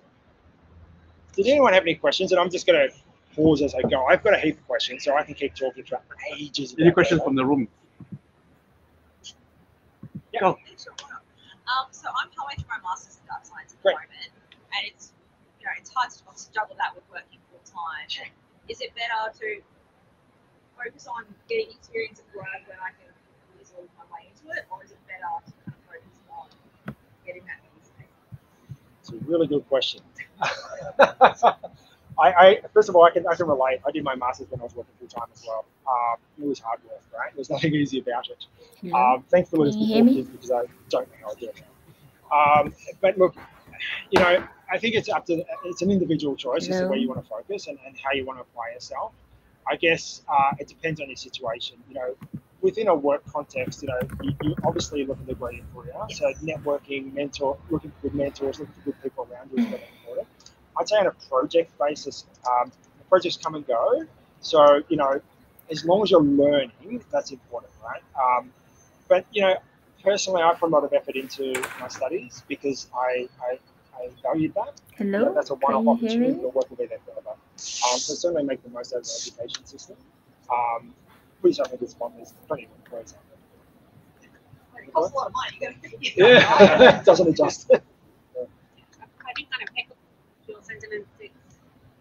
Speaker 6: did anyone have any questions? And I'm just going to pause as I go. I've got a heap of questions, so I can keep talking for ages.
Speaker 1: Any questions from the room?
Speaker 6: Yeah.
Speaker 1: Go.
Speaker 8: So I'm halfway through my master's in data science at the
Speaker 6: Great.
Speaker 8: moment, and it's hard to juggle that with working full time.
Speaker 6: Sure.
Speaker 8: Is it better to focus on getting experience at work where I can easily my way into it, or is it better to kind of focus on getting that easy?
Speaker 6: It's a really good question. First of all, I can relate. I did my master's when I was working full time as well. It was hard work, right? There's nothing easy about it. Thankfully,
Speaker 9: Can you hear me?
Speaker 6: because I don't know how to do it. But look, I think it's an individual choice as to where you want to focus and how you want to apply yourself. I guess it depends on your situation. Within a work context, you obviously looking to grow your career. So networking, looking for good mentors, looking for good people around you is very important. I'd say on a project basis, projects come and go. So, as long as you're learning, that's important, right? But, personally, I put a lot of effort into my studies because I valued that.
Speaker 9: Hello?
Speaker 6: That's a one-off
Speaker 9: Can you hear
Speaker 6: opportunity,
Speaker 9: me?
Speaker 6: but work will be there forever. So certainly make the most out of the education system. Please don't think it's one. There's plenty of employees out there.
Speaker 8: It costs a lot of money. You got to
Speaker 6: Yeah, doesn't adjust.
Speaker 7: I think kind of echo your sentiments.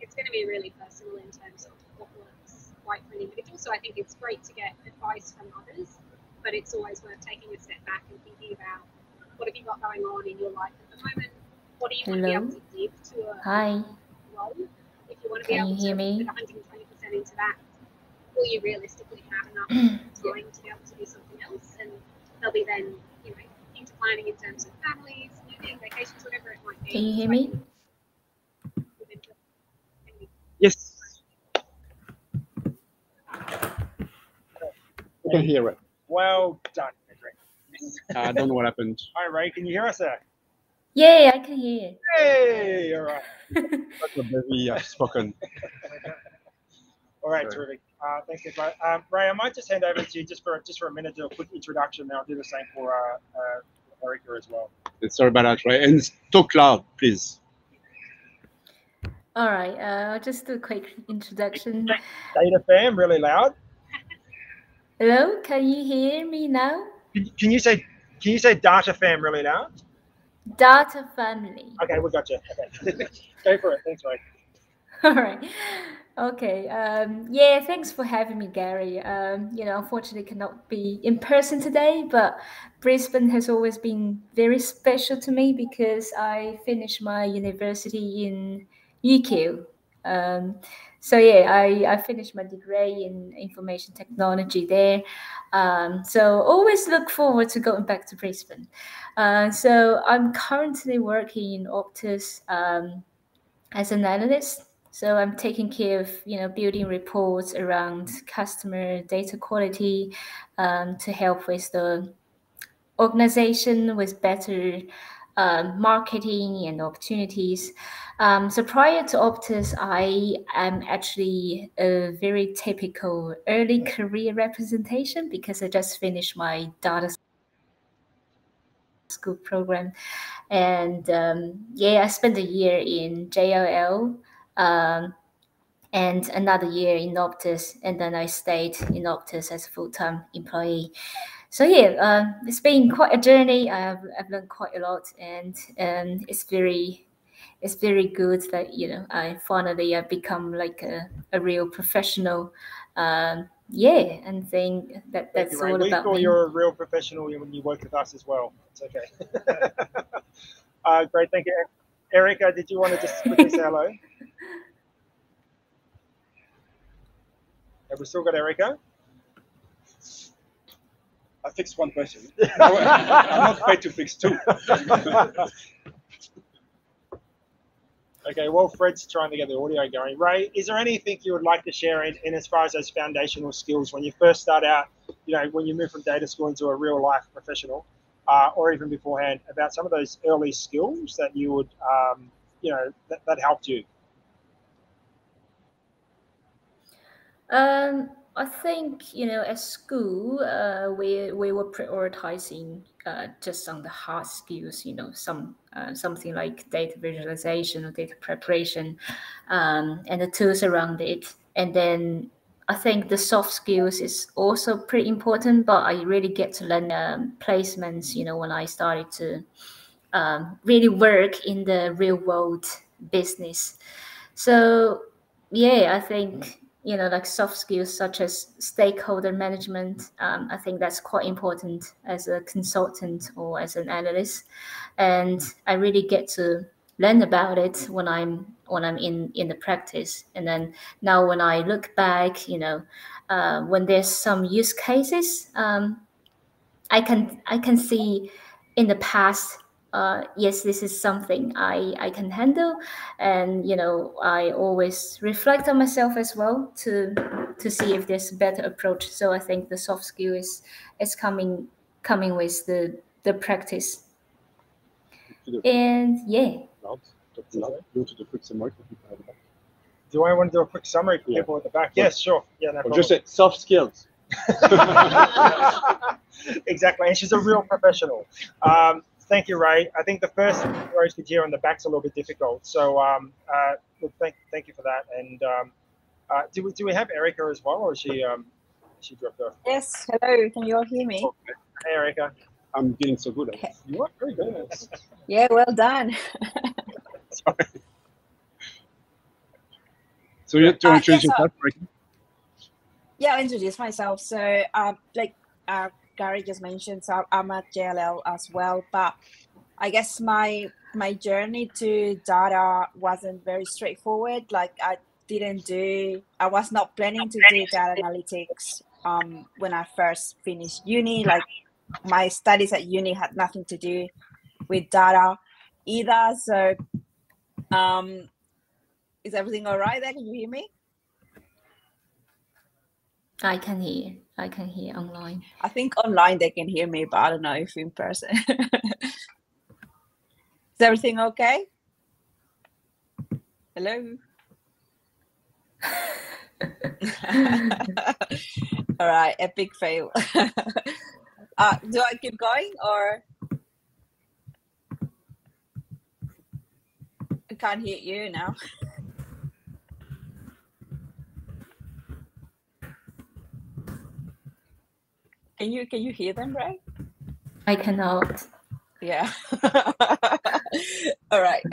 Speaker 7: It's going to be really personal in terms of what works right for an individual. So I think it's great to get advice from others, but it's always worth taking a step back and thinking about what have you got going on in your life at the moment. What do you want to be able to give to a
Speaker 9: Hi.
Speaker 7: role? If you want to be
Speaker 9: Can
Speaker 7: able
Speaker 9: you hear
Speaker 7: to
Speaker 9: me?
Speaker 7: put 120% into that, will you realistically have enough time to be able to do something else? And there'll be then, into planning in terms of families, moving, vacations, whatever it might be.
Speaker 9: Can you hear me?
Speaker 1: Yes. We can hear it.
Speaker 6: Well done, Ray.
Speaker 1: I don't know what happened.
Speaker 6: Hi, Ray. Can you hear us there?
Speaker 9: Yeah, I can hear.
Speaker 6: Hey, all right.
Speaker 1: That's a very spoken.
Speaker 6: All right,
Speaker 1: Sorry.
Speaker 6: terrific. Thanks, everybody. Ray, I might just hand over to you just for a minute to do a quick introduction. Then I'll do the same for Erica as well.
Speaker 1: Sorry about that, right? And talk loud, please.
Speaker 9: All right, I'll just do a quick introduction.
Speaker 6: Data fam, really loud.
Speaker 9: Hello, can you hear me now?
Speaker 6: Can you say data fam really loud?
Speaker 9: Data family.
Speaker 6: Okay, we got you. Okay, go for it. Thanks, Ray.
Speaker 9: All right. Okay. Yeah, thanks for having me, Gary. Unfortunately cannot be in person today, but Brisbane has always been very special to me because I finished my university in UQ. So yeah, I finished my degree in information technology there. So always look forward to going back to Brisbane. So I'm currently working in Optus as an analyst. So I'm taking care of building reports around customer data quality to help with the organization with better marketing and opportunities. So prior to Optus, I am actually a very typical early career representation because I just finished my data school program. And I spent a year in JLL and another year in Optus, and then I stayed in Optus as a full-time employee. So it's been quite a journey. I've learned quite a lot, and it's very good that I finally have become like a real professional. And think that
Speaker 6: Thank
Speaker 9: that's
Speaker 6: you, Ray.
Speaker 9: all
Speaker 6: We
Speaker 9: about
Speaker 6: thought
Speaker 9: me.
Speaker 6: you were a real professional when you worked with us as well. It's okay. Great, thank you. Erica, did you want to just quickly say hello? Have we still got Erica?
Speaker 1: I fixed one person. I'm not paid to fix two.
Speaker 6: Okay, well, Fred's trying to get the audio going. Ray, is there anything you would like to share in as far as those foundational skills when you first start out, when you move from data school into a real life professional, or even beforehand, about some of those early skills that you would, that helped you?
Speaker 9: I think at school we were prioritizing just on the hard skills. Something like data visualization or data preparation, and the tools around it. And then I think the soft skills is also pretty important. But I really get to learn placements. When I started to really work in the real world business. So I think like soft skills such as stakeholder management. I think that's quite important as a consultant or as an analyst, and I really get to learn about it when I'm in the practice. And then now when I look back, when there's some use cases, I can see in the past. Yes, this is something I can handle, and I always reflect on myself as well to see if there's a better approach. So I think the soft skill is coming with the practice. And
Speaker 6: Do I want to do a quick summary for people at the back? Yes, sure. Yeah, no problem.
Speaker 1: Just say soft skills.
Speaker 6: Exactly, and she's a real professional. Thank you, Ray. I think the first rows could hear on the back's a little bit difficult, so thank you for that. And do we have Erica as well, or is she dropped off?
Speaker 8: Yes, hello. Can you all hear me?
Speaker 6: Okay. Hey, Erica.
Speaker 1: I'm getting so good at it.
Speaker 6: You are very good at it.
Speaker 8: Yeah, well done.
Speaker 1: Sorry. So you have to introduce yourself, Erica?
Speaker 8: Yeah, I'll introduce myself. So, like Garry just mentioned, so I'm at JLL as well. But I guess my journey to data wasn't very straightforward. Like I was not planning to do data analytics when I first finished uni. Like my studies at uni had nothing to do with data either. So, is everything all right there? Can you hear me?
Speaker 9: I can hear online.
Speaker 8: I think online they can hear me, but I don't know if in person. Is everything okay? Hello? All right, epic fail. Do I keep going or? I can't hear you now. Can you hear them, right?
Speaker 9: I cannot.
Speaker 8: Yeah. All right.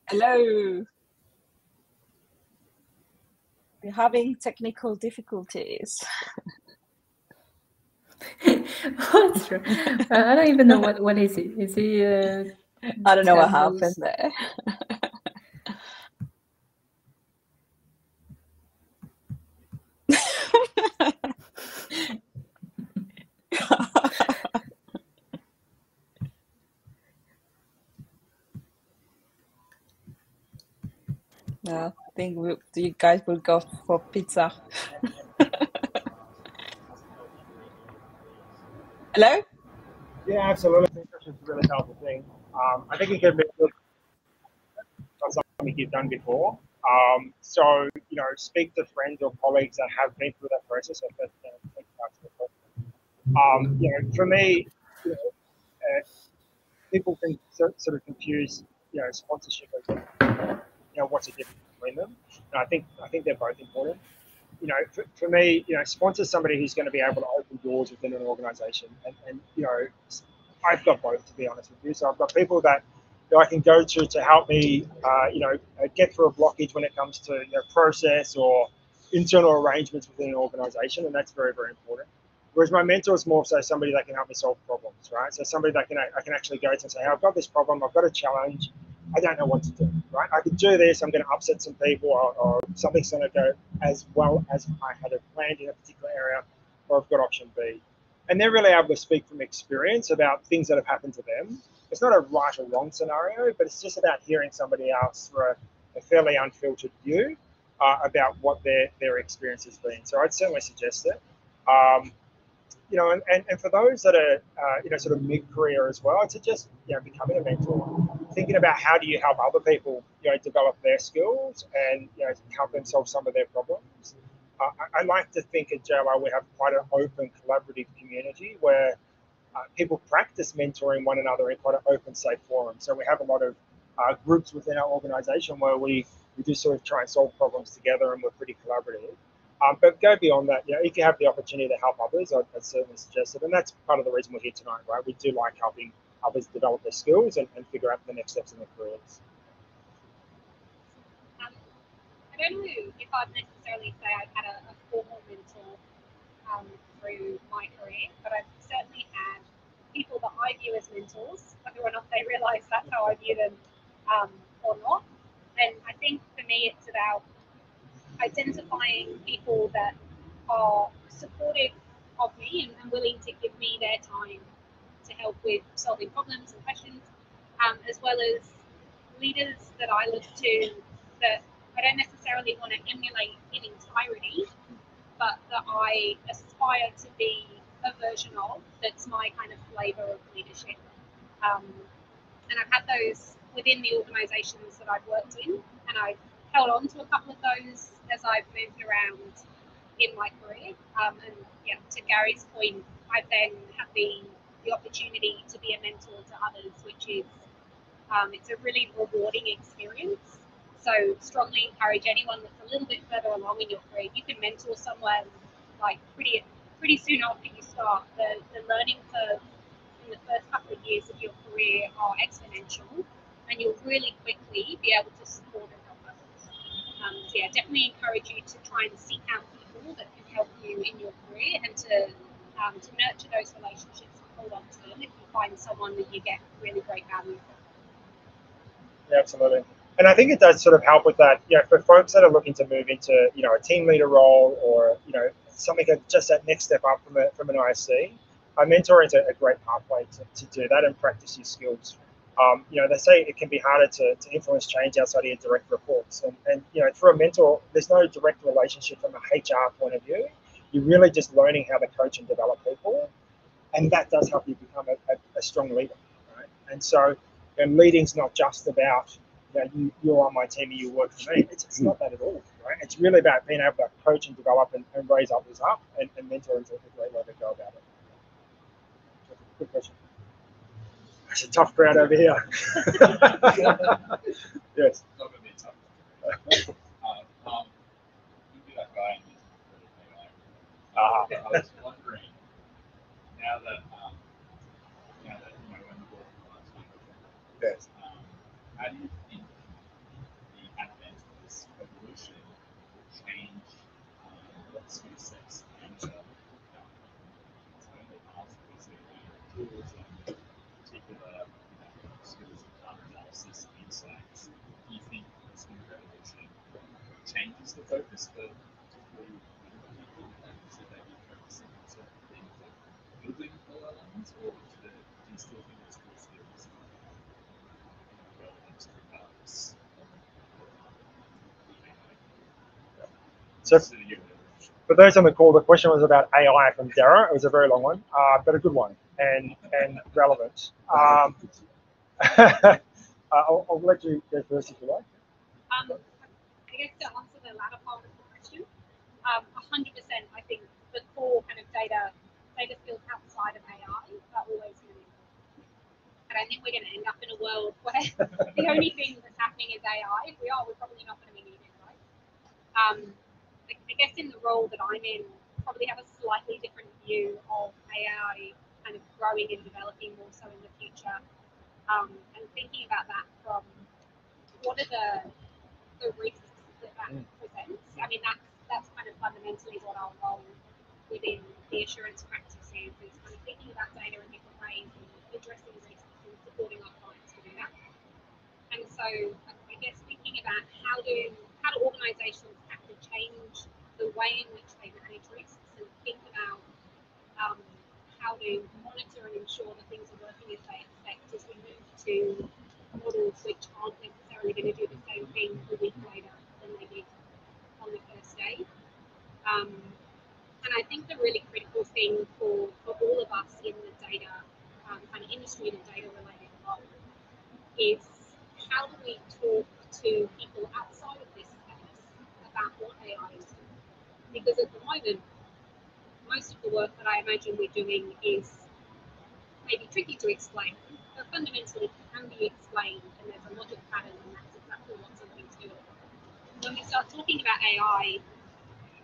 Speaker 8: Hello. We're having technical difficulties.
Speaker 9: What's wrong? I don't even know what is it. Is it?
Speaker 8: I don't know what
Speaker 9: Tableau's-
Speaker 8: happened there. No, I think you guys will go for pizza. Hello?
Speaker 6: Yeah, absolutely. I think that's a really powerful thing. I think it can be something you've done before. So, you know, speak to friends or colleagues that have been through that process. You know, for me, you know, people can sort of confuse, you know, sponsorship and, you know, what's the difference between them. And I think they're both important. You know, for me, you know, sponsor somebody who's going to be able to open doors within an organization. And you know, I've got both, to be honest with you. So I've got people that I can go to help me, you know, get through a blockage when it comes to, you know, process or internal arrangements within an organization, and that's very, very important. Whereas my mentor is more so somebody that can help me solve problems, right? So somebody that I can actually go to and say, hey, I've got this problem, I've got a challenge, I don't know what to do, right? I could do this, I'm going to upset some people, or something's going to go as well as I had it planned in a particular area, or I've got option B. And they're really able to speak from experience about things that have happened to them. It's not a right or wrong scenario, but it's just about hearing somebody else through a fairly unfiltered view about what their experience has been. So I'd certainly suggest it. You know, and for those that are, you know, sort of mid-career as well, I'd suggest, you know, becoming a mentor, thinking about how do you help other people, you know, develop their skills and, you know, help them solve some of their problems. I like to think at JLR we have quite an open, collaborative community where people practice mentoring one another in quite an open, safe forum. So we have a lot of groups within our organisation where we do sort of try and solve problems together, and we're pretty collaborative. But go beyond that, you know, if you have the opportunity to help others, I'd certainly suggest it. And that's part of the reason we're here tonight, right? We do like helping others develop their skills and figure out the next steps in their careers.
Speaker 7: I don't know if I'd necessarily say I've had a formal mentor through my career, but I've certainly had people that I view as mentors, whether or not they realise that's how I view them or not. And I think for me it's about identifying people that are supportive of me and willing to give me their time to help with solving problems and questions, as well as leaders that I look to that I don't necessarily want to emulate in entirety, but that I aspire to be a version of that's my kind of flavour of leadership. And I've had those within the organisations that I've worked in, and I've held on to a couple of those as I've moved around in my career. And yeah, to Gary's point, I've then had the opportunity to be a mentor to others, which is it's a really rewarding experience. So strongly encourage anyone that's a little bit further along in your career. You can mentor someone like pretty soon after you start. The learning curve in the first couple of years of your career are exponential, and you'll really quickly be able to support and help others. So yeah, definitely encourage you to try and seek out people that can help you in your career, and to nurture those relationships and hold on to them if you find someone that you get really great value from.
Speaker 6: Yeah, absolutely. And I think it does sort of help with that, you know, for folks that are looking to move into, you know, a team leader role, or, you know, something that just that next step up from an ISC. Mentoring is a great pathway to do that and practice your skills. You know, they say it can be harder to influence change outside of your direct reports. And you know, through a mentor, there's no direct relationship from a HR point of view. You're really just learning how to coach and develop people, and that does help you become a strong leader, right? And so, leading's not just about you're on my team and you work for me. It's not that at all, right? It's really about being able to coach and develop and raise others up, and mentor is a great way to go about it. Good question. It's a tough crowd over here. Yes.
Speaker 3: Not going to be tough. You'd be that guy in this AI. I was wondering, now that when the world was
Speaker 6: Yes.
Speaker 3: how do you think the advent of this evolution will change what skill sets and tools and particular skills of data analysis and insights? Do you think this new revolution changes the focus for particularly people? Should they be focusing on certain things like building LLMs, or do you still think it's core skills relevant regardless?
Speaker 6: So, for those on the call, the question was about AI from Dara. It was a very long one, but a good one and relevant. I'll let you go first if you like.
Speaker 7: I guess to answer the latter part of the question, 100%. I think the core kind of data skills outside of AI are always really important. And I think we're going to end up in a world where the only thing that's happening is AI. If we are, we're probably not going to be needed, right? I guess in the role that I'm in, probably have a slightly different view of AI kind of growing and developing more so in the future. And thinking about that from what are the risks that presents. I mean, that's kind of fundamentally what our role within the assurance practice is kind of thinking about data in different ways and addressing risks and supporting our clients to do that. And so I guess thinking about how do organizations have to change the way in which they manage risks and think about how to monitor and ensure that things are working as they expect as we move to models which aren't necessarily going to do the same thing a week later than they did on the first day. And I think the really critical thing for all of us in the data kind of industry and the data related world is how do we talk to people outside of this space about what AI is doing? Because at the moment, most of the work that I imagine we're doing is maybe tricky to explain, but fundamentally can be explained, and there's a logic pattern, and that's exactly what something's doing. When we start talking about AI,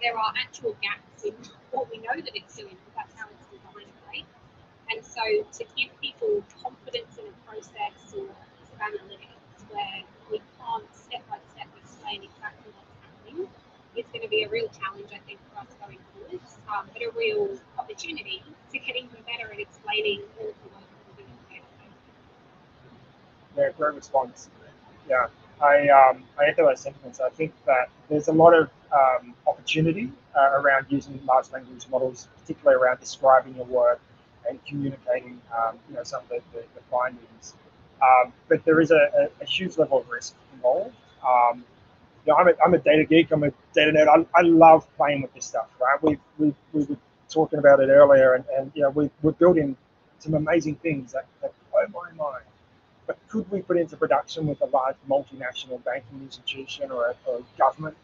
Speaker 7: there are actual gaps in what we know that it's doing, because that's how it's designed, right? And so to give people confidence in a process or a piece of analytics where we can't step by step explain exactly what's happening, it's going to be a real challenge, I think, for us going forward, but a real opportunity to get even better at explaining all of the work that we're doing today.
Speaker 6: Yeah, great response. Yeah, I echo those sentiments. I think that there's a lot of opportunity around using large language models, particularly around describing your work and communicating, some of the findings. But there is a huge level of risk involved. I'm a data geek. I'm a data nerd. I love playing with this stuff, right? We were talking about it earlier, and we're building some amazing things that blow my mind. But could we put into production with a large multinational banking institution or a government?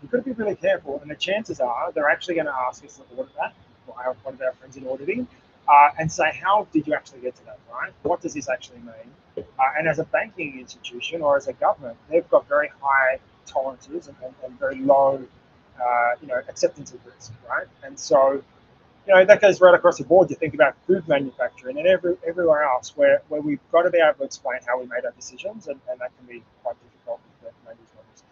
Speaker 6: We've got to be really careful, and the chances are they're actually going to ask us to audit that, or one of our friends in auditing, and say, how did you actually get to that, right? What does this actually mean? And as a banking institution or as a government, they've got very high tolerances and very low, acceptance of risk, right? And so, that goes right across the board. You think about food manufacturing and everywhere else where we've got to be able to explain how we made our decisions, and that can be quite difficult with the language models.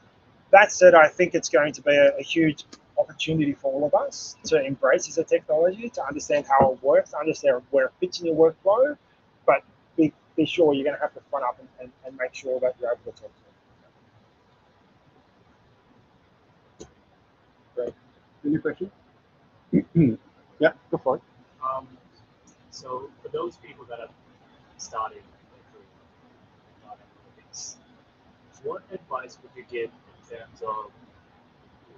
Speaker 6: That said, I think it's going to be a huge opportunity for all of us to embrace as a technology, to understand how it works, to understand where it fits in your workflow, but be sure you're going to have to front up and make sure that you're able to talk to them. Great.
Speaker 1: Any question? Yeah, go for it.
Speaker 10: So for those people that have started their career in data analytics, what advice would you give in terms of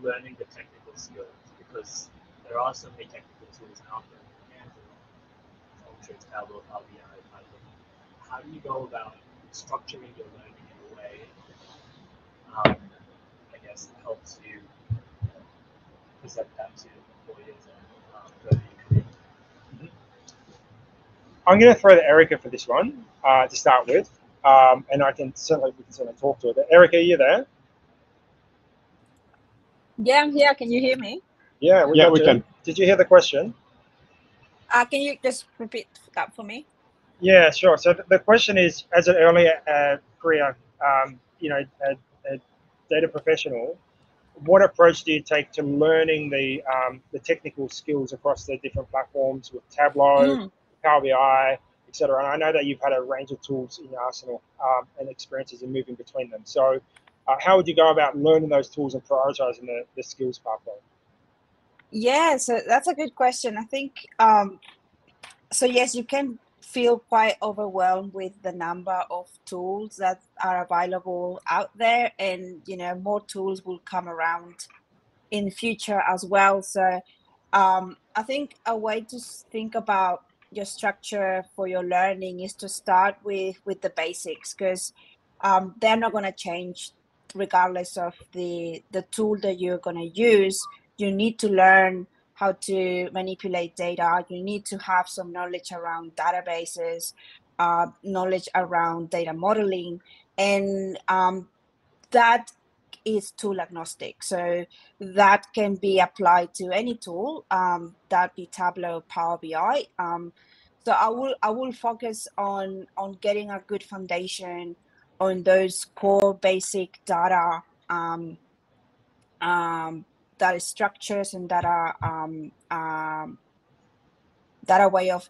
Speaker 10: learning the technical skills? Because there are so many technical tools out there, Ultrix, Tableau, Power BI, Python. How do you go about structuring your learning in a way, I guess, that helps you present that to employers and further your career?
Speaker 6: I'm going to throw to Erica for this one to start with, and we can certainly talk to it. Erica, are you there?
Speaker 8: Yeah, I'm here. Can you hear me?
Speaker 6: Yeah, we can. Did you hear the question?
Speaker 8: Can you just repeat that for me?
Speaker 6: Yeah, sure. So the question is, as an early career, a data professional, what approach do you take to learning the technical skills across the different platforms with Tableau, Power BI, etc.? And I know that you've had a range of tools in your arsenal and experiences in moving between them. So how would you go about learning those tools and prioritizing the skills pathway?
Speaker 8: Yeah, so that's a good question. I think, so yes, you can feel quite overwhelmed with the number of tools that are available out there, and more tools will come around in the future as well. So I think a way to think about your structure for your learning is to start with the basics, because they're not going to change regardless of the tool that you're going to use. You need to learn how to manipulate data. You need to have some knowledge around databases, knowledge around data modeling, and that is tool agnostic. So that can be applied to any tool, that be Tableau, Power BI. So I will focus on getting a good foundation on those core basic data data structures and data way of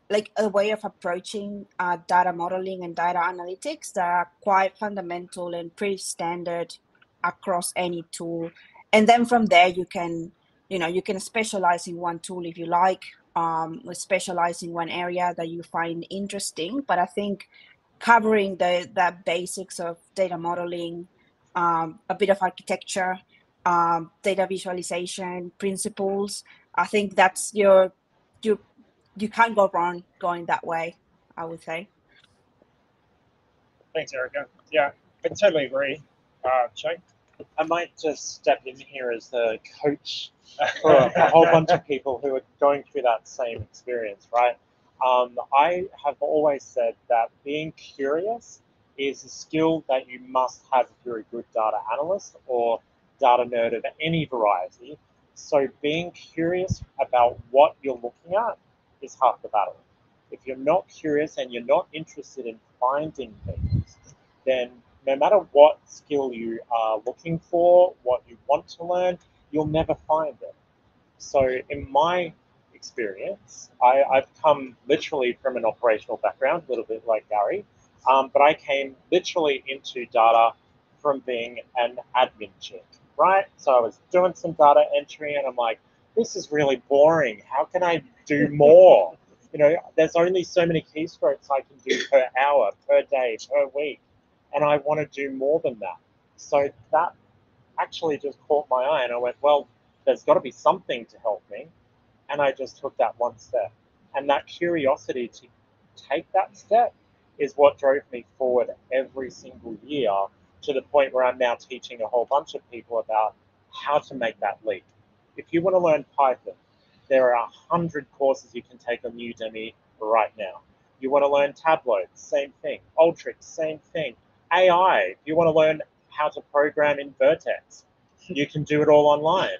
Speaker 8: like a way of approaching data modeling and data analytics that are quite fundamental and pretty standard across any tool. And then from there, you can specialize in one tool if you like, or specialize in one area that you find interesting. But I think covering the basics of data modeling, a bit of architecture, data visualization principles, I think that's you can't go wrong going that way, I would say.
Speaker 6: Thanks, Erica. Yeah, I totally agree. Shane?
Speaker 2: I might just step in here as the coach for a whole bunch of people who are going through that same experience, right? I have always said that being curious is a skill that you must have if you're a good data analyst or data nerd of any variety. So being curious about what you're looking at is half the battle. If you're not curious and you're not interested in finding things, then no matter what skill you are looking for, what you want to learn, you'll never find it. So in my experience, I've come literally from an operational background, a little bit like Garry, but I came literally into data from being an admin chick, right? So I was doing some data entry and I'm like, this is really boring. How can I do more? There's only so many keystrokes I can do per hour, per day, per week, and I want to do more than that. So that actually just caught my eye and I went, well, there's got to be something to help me. And I just took that one step. And that curiosity to take that step is what drove me forward every single year to the point where I'm now teaching a whole bunch of people about how to make that leap. If you want to learn Python, there are 100 courses you can take on Udemy right now. You want to learn Tableau, same thing. Ultrix, same thing. AI, if you want to learn how to program in Vertex, you can do it all online.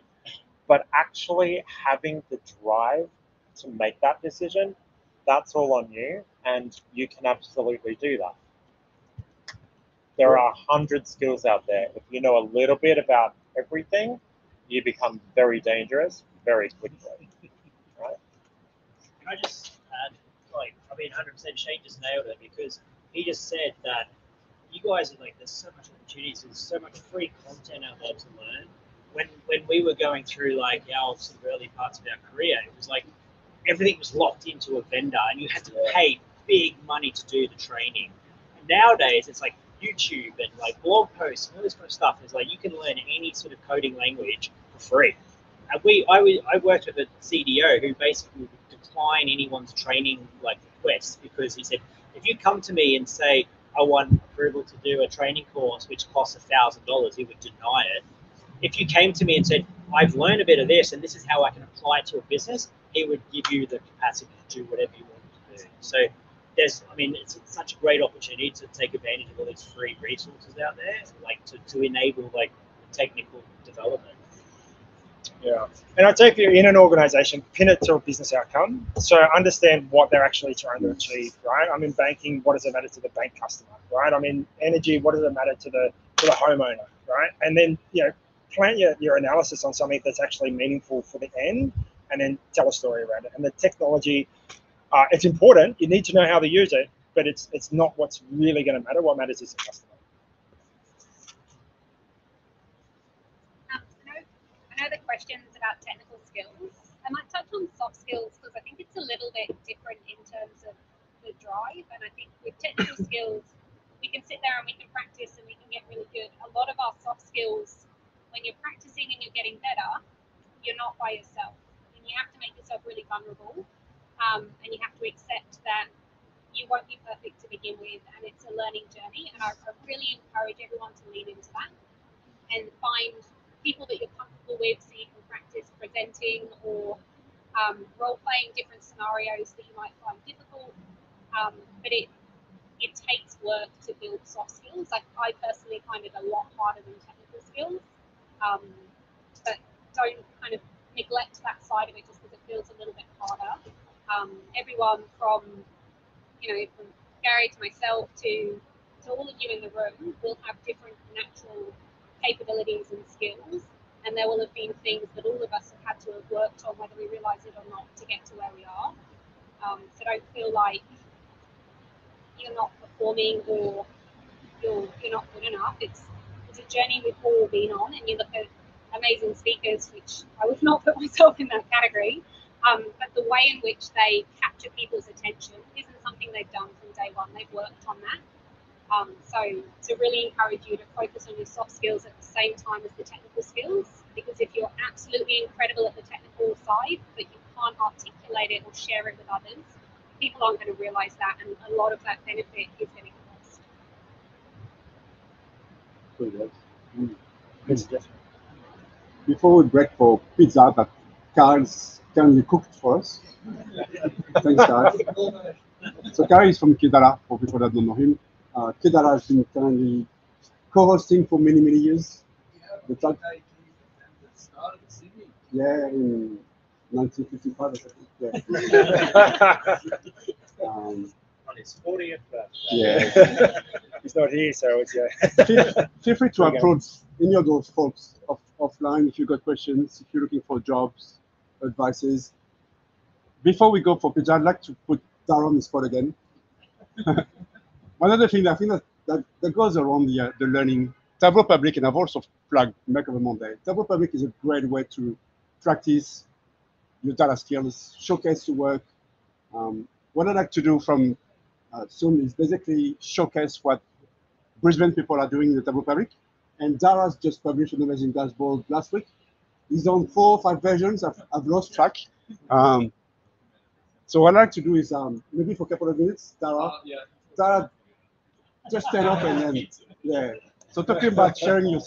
Speaker 2: But actually having the drive to make that decision, that's all on you, and you can absolutely do that. There are 100 skills out there. If you know a little bit about everything, you become very dangerous very quickly. Right?
Speaker 11: Can I just add, 100% Shane just nailed it, because he just said that you guys are there's so much opportunities, there's so much free content out there to learn. When we were going through our sort of early parts of our career, it was like everything was locked into a vendor and you had to pay big money to do the training. And nowadays it's like YouTube and blog posts and all this kind of stuff. It's like you can learn any sort of coding language for free. I worked with a CDO who basically would decline anyone's training like requests because he said, if you come to me and say I want approval to do a training course which costs $1,000, he would deny it. If you came to me and said, I've learned a bit of this and this is how I can apply it to a business, he would give you the capacity to do whatever you want to do. So it's such a great opportunity to take advantage of all these free resources out there, like to enable like technical development.
Speaker 6: Yeah, and I'd say if you're in an organization, pin it to a business outcome. So understand what they're actually trying to achieve, right? I'm in banking, what does it matter to the bank customer, right? I'm in energy, what does it matter to the homeowner, right? And then, plan your analysis on something that's actually meaningful for the end, and then tell a story around it. And the technology, it's important. You need to know how to use it, but it's not what's really going to matter. What matters is the customer.
Speaker 7: I know the questions about technical skills. I might touch on soft skills because I think it's a little bit different in terms of the drive. And I think with technical skills, we can sit there and we can practice and we can get really good. A lot of our soft skills, when you're practicing and you're getting better, you're not by yourself. And you have to make yourself really vulnerable. And you have to accept that you won't be perfect to begin with, and it's a learning journey. And I really encourage everyone to lean into that and find people that you're comfortable with so you can practice presenting or role-playing different scenarios that you might find difficult. But it takes work to build soft skills. Like I personally find it a lot harder than technical skills. But don't kind of neglect that side of it just because it feels a little bit harder. Everyone from Garry to myself to all of you in the room will have different natural capabilities and skills, and there will have been things that all of us have had to have worked on, whether we realise it or not, to get to where we are. So don't feel like you're not performing or you're not good enough. It's a journey we've all been on, and you look at amazing speakers, which I would not put myself in that category, but the way in which they capture people's attention isn't something they've done from day one. They've worked on that. So to really encourage you to focus on your soft skills at the same time as the technical skills, because if you're absolutely incredible at the technical side, but you can't articulate it or share it with others, people aren't going to realize that, and a lot of that benefit is going to get lost.
Speaker 1: Before we break for pizza that Carl's kindly cooked for us. Thanks, Carl. So Garry is from Kidara, for people that don't know him. Kidara has been currently co-hosting for many, many years. The talk, yeah, in 1955, I think. Yeah.
Speaker 2: On his 40th birthday.
Speaker 1: Yeah.
Speaker 6: He's not here, so it's
Speaker 1: Feel free to approach any of those folks offline if you've got questions, if you're looking for jobs, advices. Before we go for pizza, I'd like to put Dara on the spot again. One other thing I think that goes around the learning, Tableau Public, and I've also flagged Makeover Monday. Tableau Public is a great way to practice your data skills, showcase your work. What I'd like to do from soon is basically showcase what Brisbane people are doing in the Tableau Public. And Dara's just published an amazing dashboard last week. He's on 4 or 5 versions. I've lost track. So what I'd like to do is maybe for a couple of minutes, Dara, just stand up and then, yeah. So talking about sharing your